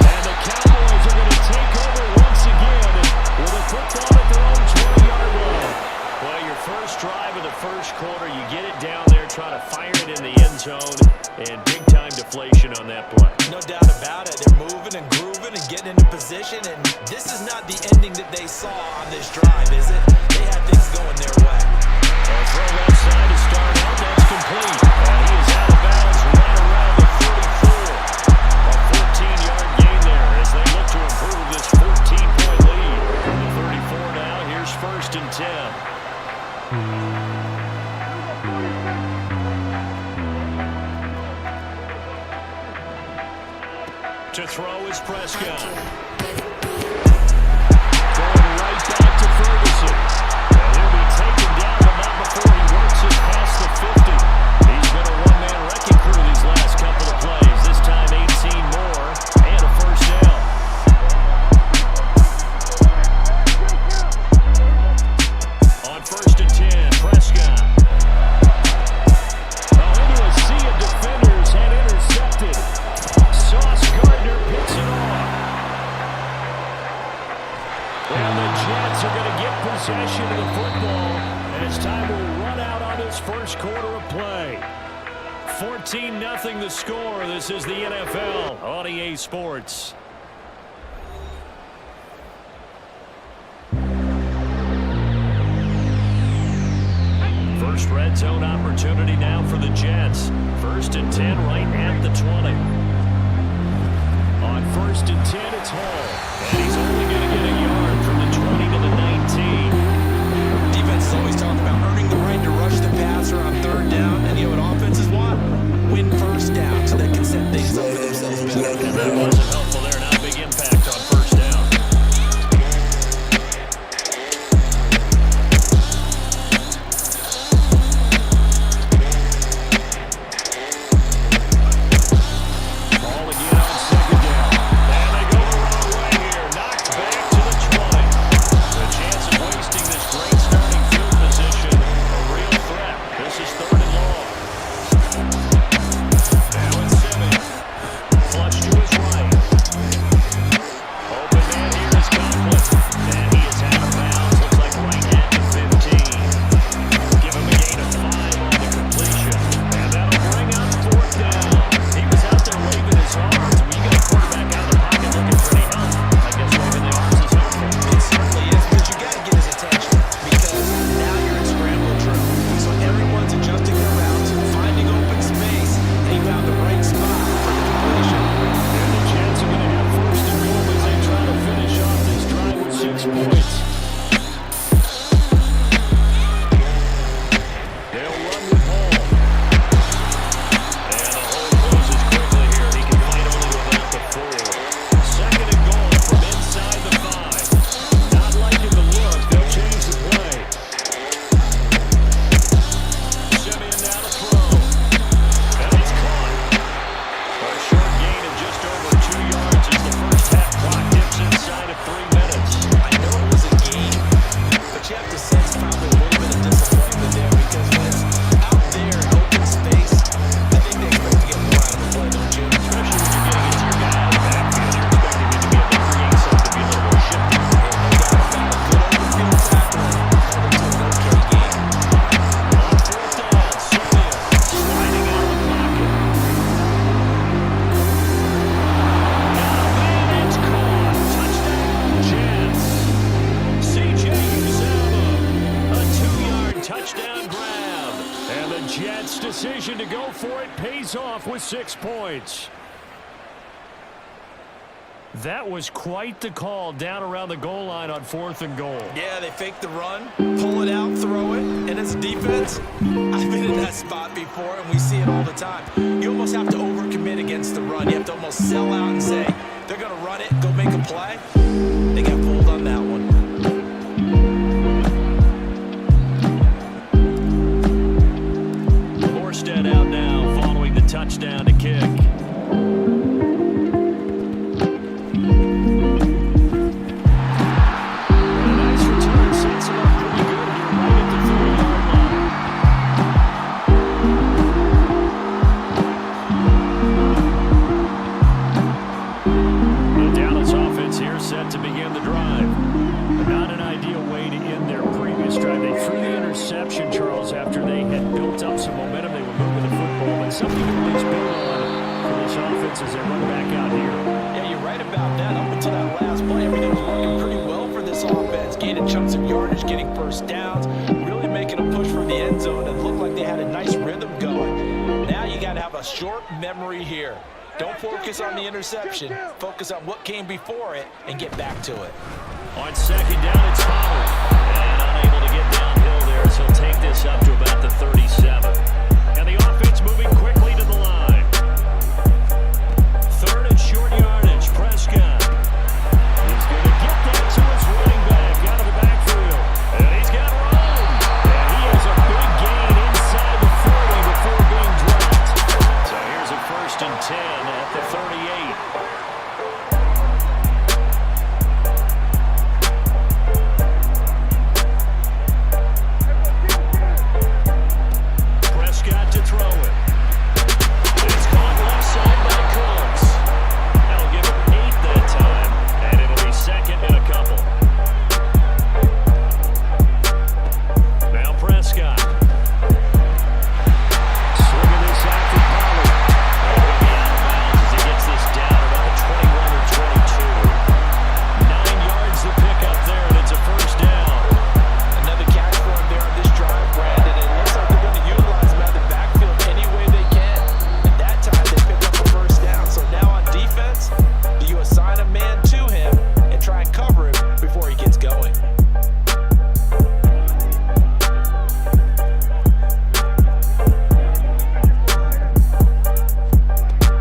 And the Cowboys are going to take over once again with a football at their own 20-yard line. Well, your first drive of the first quarter, you get it down there, try to fire it in the end zone, and big-time deflation on that play. No doubt about it. They're moving and grooving and getting into position, and this is not the ending that they saw on this drive, is it? They had things going their way. A throw left side to start out. That's complete. And he is out of bounds right around the 44. A 14-yard gain there as they look to improve this 14-point lead. The 34 now. Here's 1st and 10. To throw is Prescott. Going right back to Ferguson. And he'll be taken down, but not before he works it past the 50. He's been a one-man wrecking crew these last couple of plays. This time 18 more and a 1st down. On 1st and 10, Prescott. Into a sea of defenders and intercepted. Sauce Gardner picks it off. And the Jets are going to get possession of the football as time will run out on this first quarter of play. 14-0 the score. This is the NFL on EA Sports. First red zone opportunity now for the Jets. 1st and 10 right at the 20. On 1st and 10, it's Hall. And he's only going to get a yard from the 20 to the 19. Defense is always talking about earning the right to rush the passer on 3rd down. And you know what offenses want? Win 1st down so they can set things up for themselves better. And that wasn't helpful there. Not a big impact on 1st down. quarterback pays off with 6 points. That was quite the call down around the goal line on 4th and goal. Yeah, they fake the run, pull it out, throw it, and as a defense, I've been in that spot before, and we see it all the time. You almost have to overcommit against the run. You have to almost sell out and say, they're going to run it, go make a play. They got fooled on that one. Morstead out now following the touchdown to kick. Set to begin the drive. Not an ideal way to end their previous drive. They threw the interception, Charles, after they had built up some momentum. They were moving the football, but something to at least build on for this offense as they run back out here. Yeah, you're right about that. Up until that last play, everything was working pretty well for this offense. Gaining chunks of yardage, getting first downs, really making a push for the end zone and looked like they had a nice rhythm going. Now you got to have a short memory here. Don't focus on the interception. Focus on what came before it and get back to it. On 2nd down, it's Pollard. And unable to get downhill there, so he'll take this up to about the 37. And the offense moving quickly to the line. 3rd and short yardage, Prescott. He's going to get that to his running back out of the backfield. And he's got room. And he has a big gain inside the 40 before being dropped. So here's a 1st and 10 at the 38. Prescott to throw it. It's caught left side by Cooks. That'll give him 8 that time, and it'll be 2nd and a couple. Now Prescott. Swinging this out for Pollard. And he'll be out of bounds as he gets this down about the 21 or 22. 9 yards to pick up there, and it's a 1st down. Another catch for him there on this drive, Brandon. And it looks like they're going to utilize him out of the backfield any way they can. And that time they picked up the 1st down. So now on defense, do you assign a man to him and try and cover him before he gets going?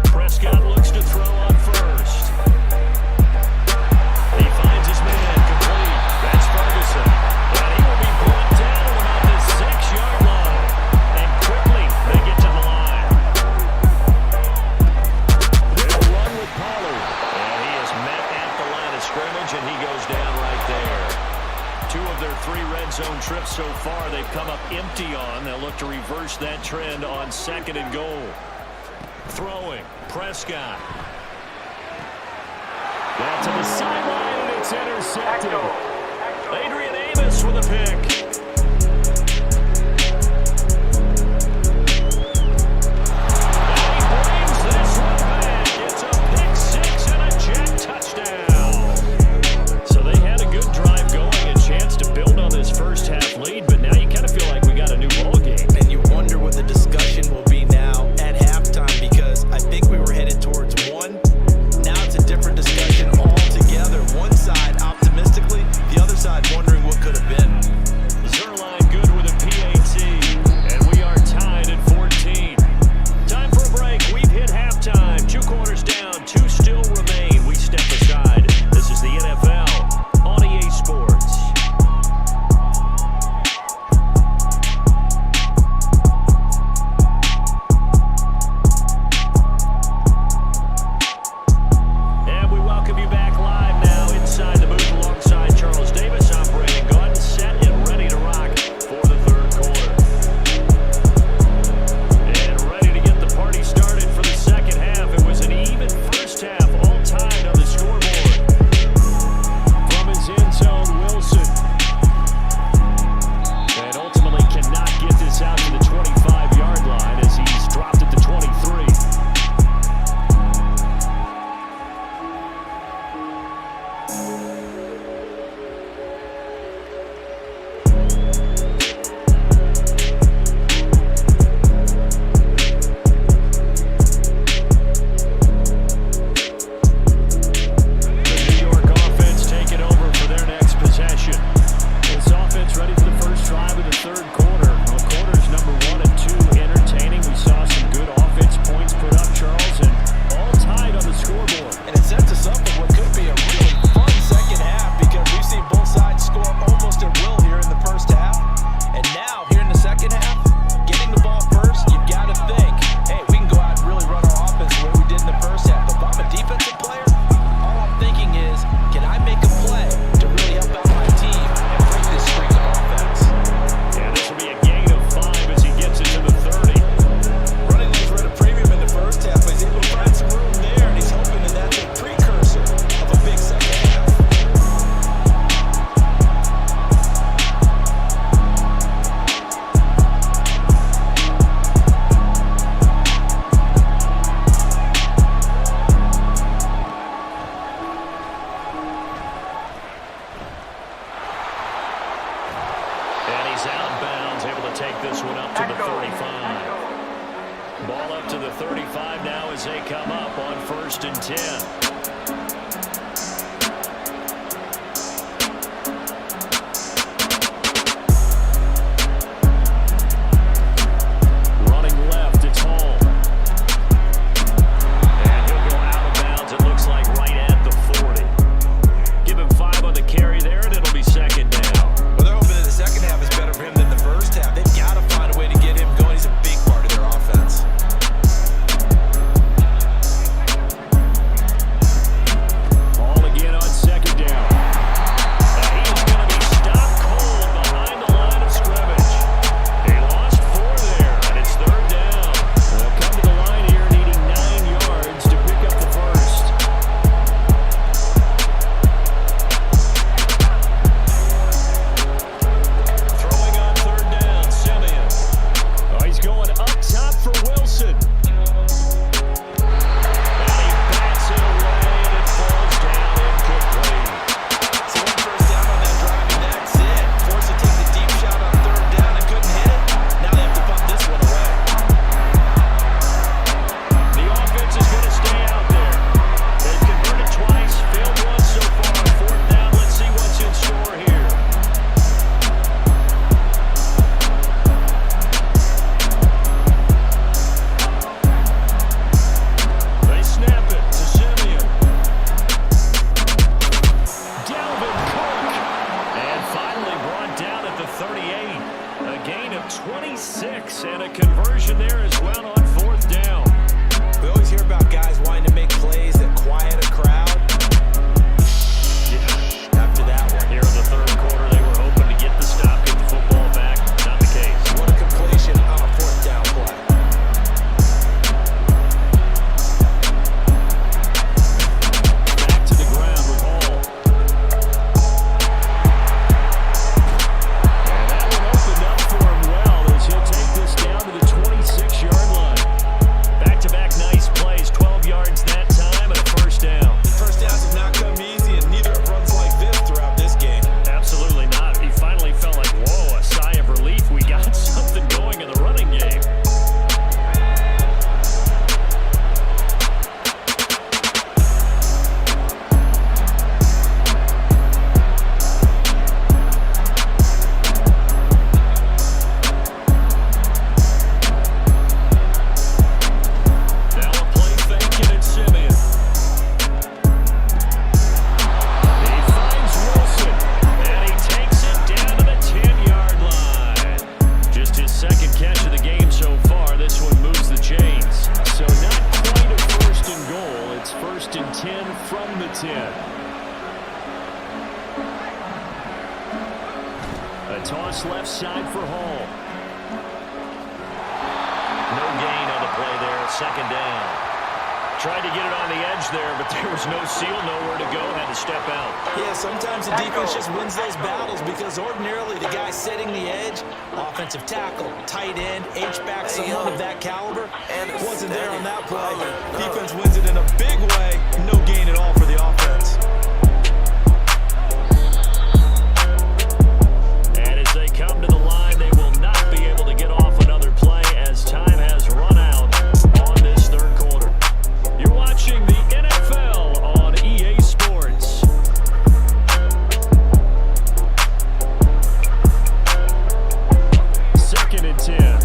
Prescott looks to throw on 1st. He finds his man complete. That's Ferguson. And he will be brought down at about the 6-yard line. And quickly they get to the line. They'll run with Pollard. And he is met at the line of scrimmage, and he goes down right there. 2 of their 3 red zone trips so far they've come up empty on. They'll look to reverse that trend on 2nd and goal. Throwing, Prescott. Down to the sideline, and it's intercepted. Adrian Amos with a pick. And he brings this one back. It's a pick 6 and a jet touchdown. So they had a good drive going, a chance to build on this first half lead, but now you kind of feel like we got a new ball game. And you wonder what the discussion will be now at halftime, because I think we were headed towards one. Now it's a different discussion altogether. One side optimistically, the other side wondering what could have been. Ball up to the 35 now as they come up on 1st and 10. A toss left side for Hall. No gain on the play there. 2nd down. Tried to get it on the edge there, but there was no seal, nowhere to go, had to step out. Yeah, sometimes the defense just wins those battles because ordinarily the guy setting the edge, offensive tackle, tight end, H-back, someone of that caliber, wasn't there on that play. Defense wins it in a big way. No gain at all for the offense. And as they come to the line, they will not be able to get off another play as time has run out on this 3rd quarter. You're watching the NFL on EA Sports. Second and 10.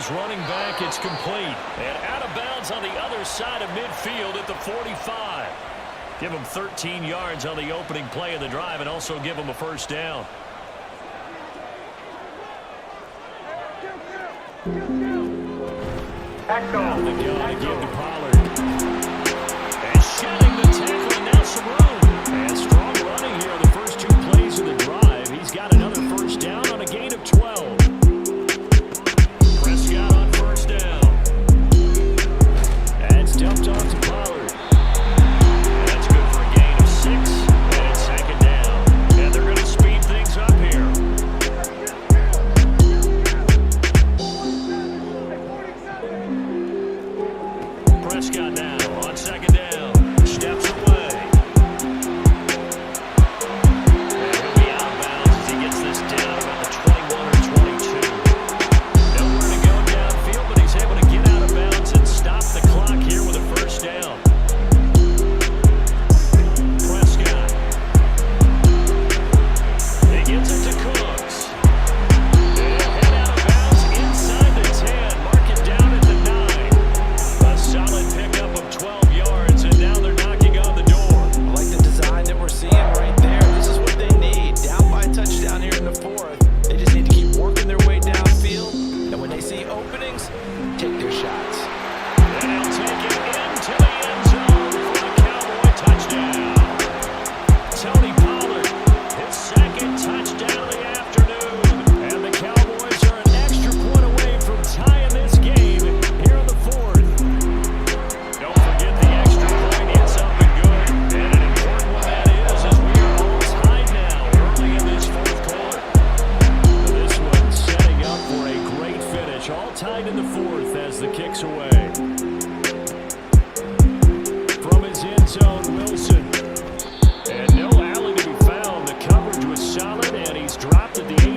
Cowboys running back. It's complete. And out of bounds on the other side of midfield at the 45. Give them 13 yards on the opening play of the drive and also give them a first down. Now the gun again to Pollard. And shedding the tackle, and now some room. And strong running here on the first 2 plays of the drive. He's got another first down on a gain of 12. Prescott on first down. That's dumped off to Pollard. That's good for a gain of 6. And it's second down. And they're going to speed things up here. Prescott now on second down. Steps away. And he'll be out of bounds as he gets this down about the 21 or 22. Nowhere to go downfield, but he's able to get out of bounds and stop the clock here with a first down. Prescott. He gets it to Cooks. And head out of bounds inside the 10. Mark it down at the 9. A solid pickup of 12 yards, and now they're knocking on the door. I like the design that we're seeing right there. This is what they need. Down by a touchdown here in the 4th. They just need to keep working their way downfield. And when they see openings, take their shots. And he'll take it into the end zone for a Cowboy touchdown. Tony Pollard, his second touchdown of the afternoon. And the Cowboys are an extra point away from tying this game here in the 4th. Don't forget the extra point. It's up and good. And an important one that is, as we are all tied now early in this 4th quarter. This one setting up for a great finish. All tied in the 4th as the kick's away. From his end zone, Wilson. And no alley to be found. The coverage was solid, and he's dropped at the 18.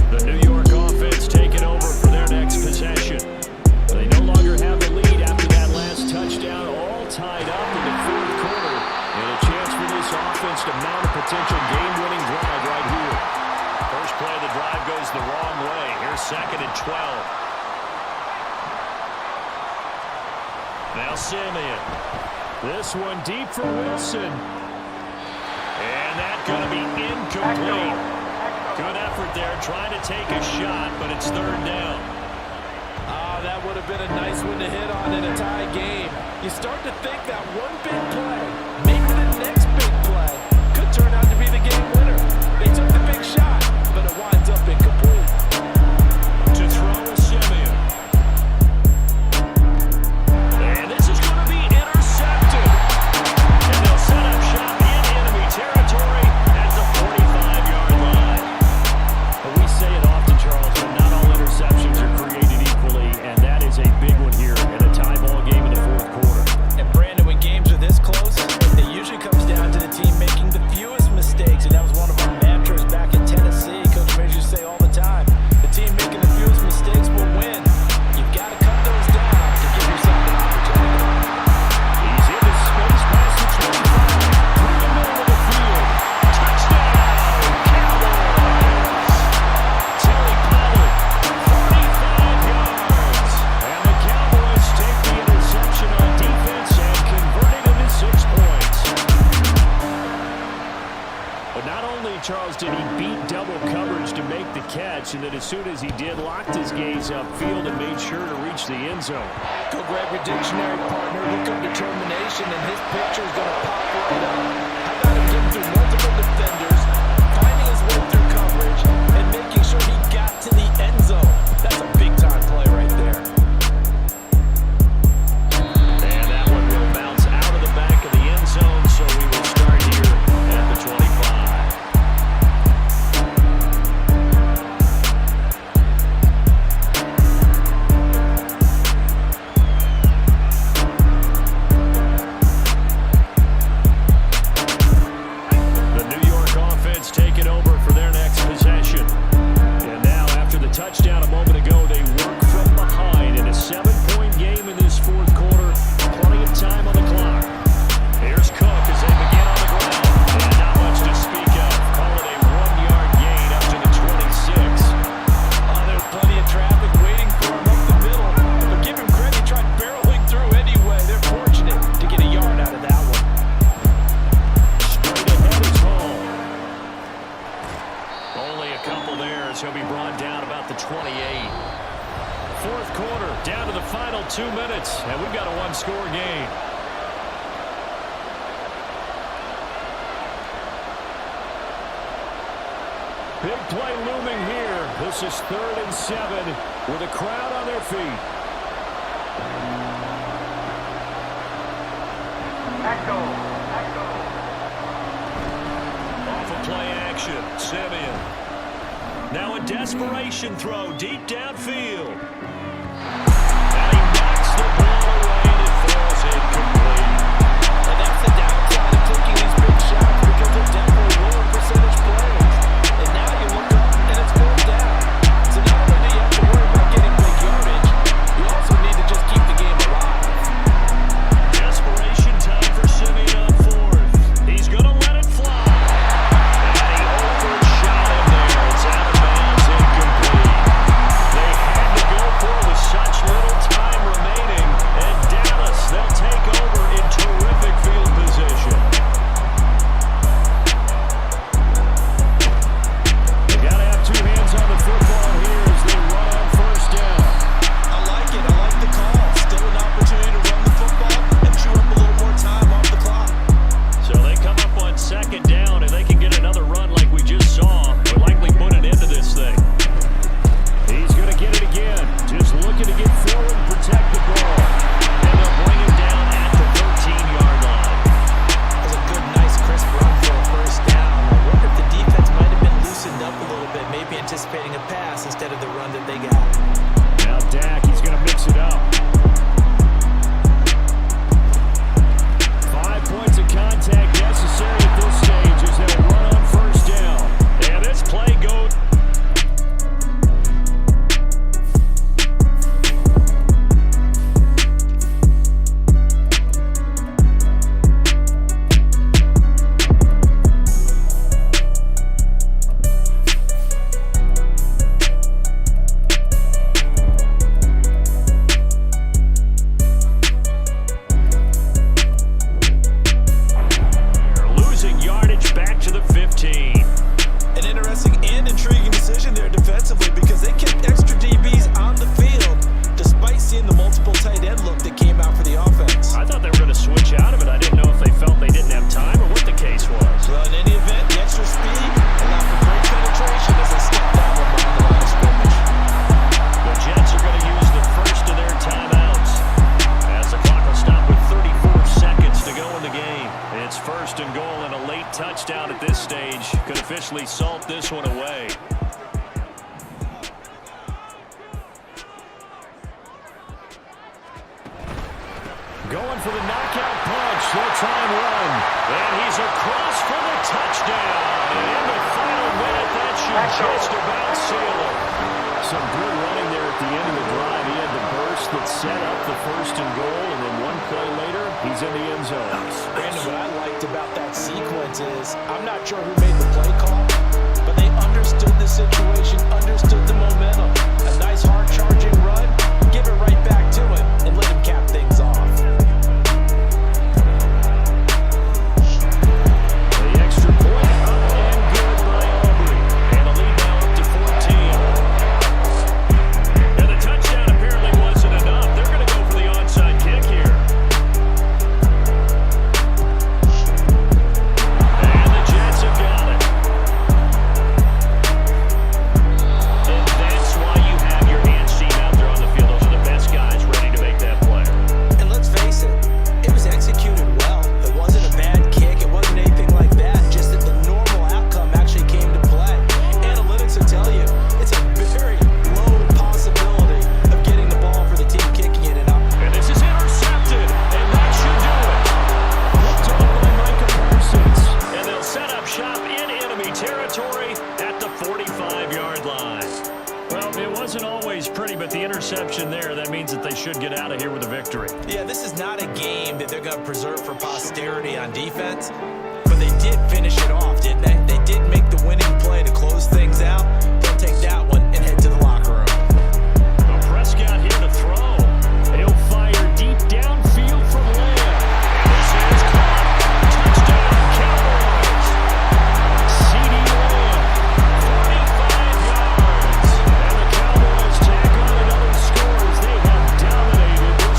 The New York offense taking over for their next possession. They no longer have the lead after that last touchdown, all tied up in the 4th quarter. And a chance for this offense to mount a potential game-winning drive right here. First play of the drive goes the wrong way. Here's 2nd and 12. Now Simeon. This one deep for Wilson. And that's going to be incomplete. Good effort there, trying to take a shot, but it's 3rd down. That would have been a nice one to hit on in a tie game. You start to think that one big play, maybe the next big play, could turn out to be the game winner. They took the big shot, but it winds up incomplete. To throw is Simeon. And this is going to be intercepted. And they'll set up shop in enemy territory at the 45-yard line. But we say it often, Charles, but not all interceptions are created equally, and that is a big one here in a tie ball game in the 4th quarter. And Brandon, when games are this close, it usually comes down to the team making the fewest mistakes, and that was one of our mantras back in Tennessee. Coach Major used to say all the time, the team making the fewest mistakes will win. You've got to cut those down to give yourself an opportunity. He's in his space past the 25, through the middle of the field. Touchdown, Cowboys! Tony Pollard, 45 yards. And the Cowboys take the interception on defense and convert it into 6 points. But not only, Charles, did he beat double coverage to make the catch, and then as soon as he did, locked his gaze upfield and made sure to reach the end zone. Go grab your dictionary partner, look up determination, and his picture's going to pop right up. How about him getting through multiple defenders, finding his way through coverage, and making sure he got to the end zone? That's a big-time play right there. And that one will bounce out of the back of the end zone, so we will start here at the 25. 2 minutes, and we've got a one-score game. Big play looming here. This is 3rd and 7 with a crowd on their feet. Off of play action, Simeon. Now a desperation throw deep downfield. And he knocks the ball away and it falls incomplete. And that's the downside of taking these big shots because of definitely lower percentage plays. And now you look up and it's 4th down. So not only do you have to worry about getting big yardage, you also need to just keep the game alive. Desperation time for Simeon on 4th. He's going to let it fly. And he overshot him there. It's out of bounds, incomplete. They had to go for it with such little time remaining. And Dallas, they'll take over in terrific field position. They got to have 2 hands on the football here as they run on 1st down. I like it. I like the call. Still an opportunity to run the football and chew up a little more time off the clock. So they come up on 2nd down, and they can get another run like we just saw. We'll likely put an end to this thing. He's going to get it again. Just looking to get forward and protect the ball. And they'll bring him down at the 13-yard line. That was a good, nice, crisp run for a 1st down. I wonder if the defense might have been loosened up a little bit, maybe anticipating a pass instead of the run that they got. Now Dak, he's going to mix it up. 5 points of contact necessary at this stage as they'll run on 1st down. And this play goes. Losing yardage back to the 15. An interesting and intriguing decision there defensively because they kept extra DBs on the field despite seeing the multiple tight end look that came out for the offense. I thought they were going to switch out of it. I didn't know if they felt they didn't have time or what the case was. Well, in any event, the extra speed allowed for great penetration as they stepped down on the line of scrimmage. The Jets are going to use the first of their timeouts as the clock will stop with 34 seconds to go in the game. It's 1st and goal, and a late touchdown at this stage could officially salt this one away. Going for the knockout punch, no time run, and he's across for the touchdown. And in the final minute, that should just about seal it. Some good running there at the end of the drive. He had the burst that set up the 1st and goal, and then one play later, he's in the end zone. Brandon, what I liked about that sequence is I'm not sure who made the play call, but they understood the situation, understood the momentum. A nice hard-charging run, give it right back to him, and let him cap things off. The extra point up and good by Aubrey. And the lead now up to 14. And the touchdown apparently wasn't enough. They're going to go for the onside kick here. And the Jets have got it. And that's why you have your hands team out there on the field. Those are the best guys ready to make that play. And let's face it, it was executed well. It wasn't a bad kick. It wasn't anything like that. Just that the normal outcome actually came to play. Analytics will tell you it's a very low possibility of getting the ball for the team kicking it and up. And this is intercepted, and that should do it. Looked on by Micah Parsons, and they'll set up shop in enemy territory at the 45-yard line. Well, it wasn't always pretty, but the interception there, that means that they should get out of here with a victory. Yeah, this is not a game that they're going to preserve for posterity on defense, but they did finish it off, didn't they? They did make the winning play to close things out. They'll take that one and head to the locker room. Well, Prescott here to throw. He'll fire deep downfield from Lamb. And this is caught. Touchdown, Cowboys. CeeDee Lamb, 45 yards. And the Cowboys tack on another score as they have dominated this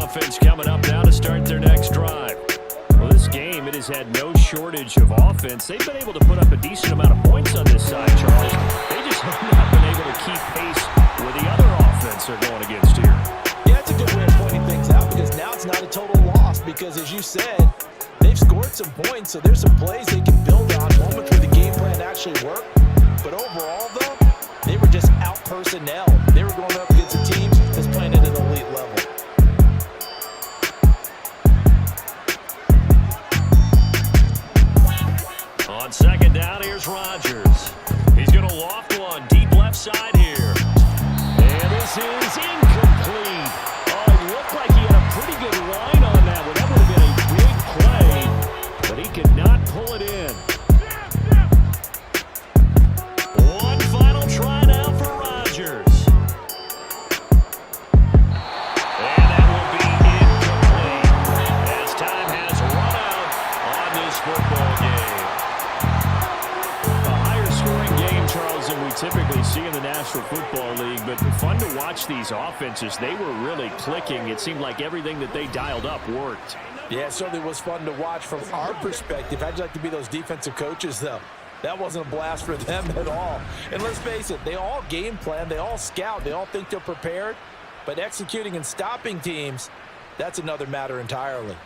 offense coming up now to start their next drive. Well, this game, it has had no shortage of offense. They've been able to put up a decent amount of points on this side, Charles. They just have not been able to keep pace with the other offense they're going against here. Yeah, it's a good way of pointing things out because now it's not a total loss because, as you said, they've scored some points, so there's some plays they can build on, moments where the game plan actually worked. But overall, though, they were just out-personnel. They were going up against a team that's playing at an elite level. On second down, here's Rodgers. He's going to loft one deep left side here. And this is incomplete. Oh, it looked like he had a pretty good line on that one. That would have been a big play, but he could not pull it in. One final try now for Rodgers. And that will be incomplete as time has run out on this football game. A higher scoring game, Charles, than we typically see in the National Football League, but fun to watch these offenses. They were really clicking. It seemed like everything that they dialed up worked. Yeah, it certainly was fun to watch from our perspective. How'd you like to be those defensive coaches, though? That wasn't a blast for them at all. And let's face it, they all game plan, they all scout, they all think they're prepared. But executing and stopping teams, that's another matter entirely.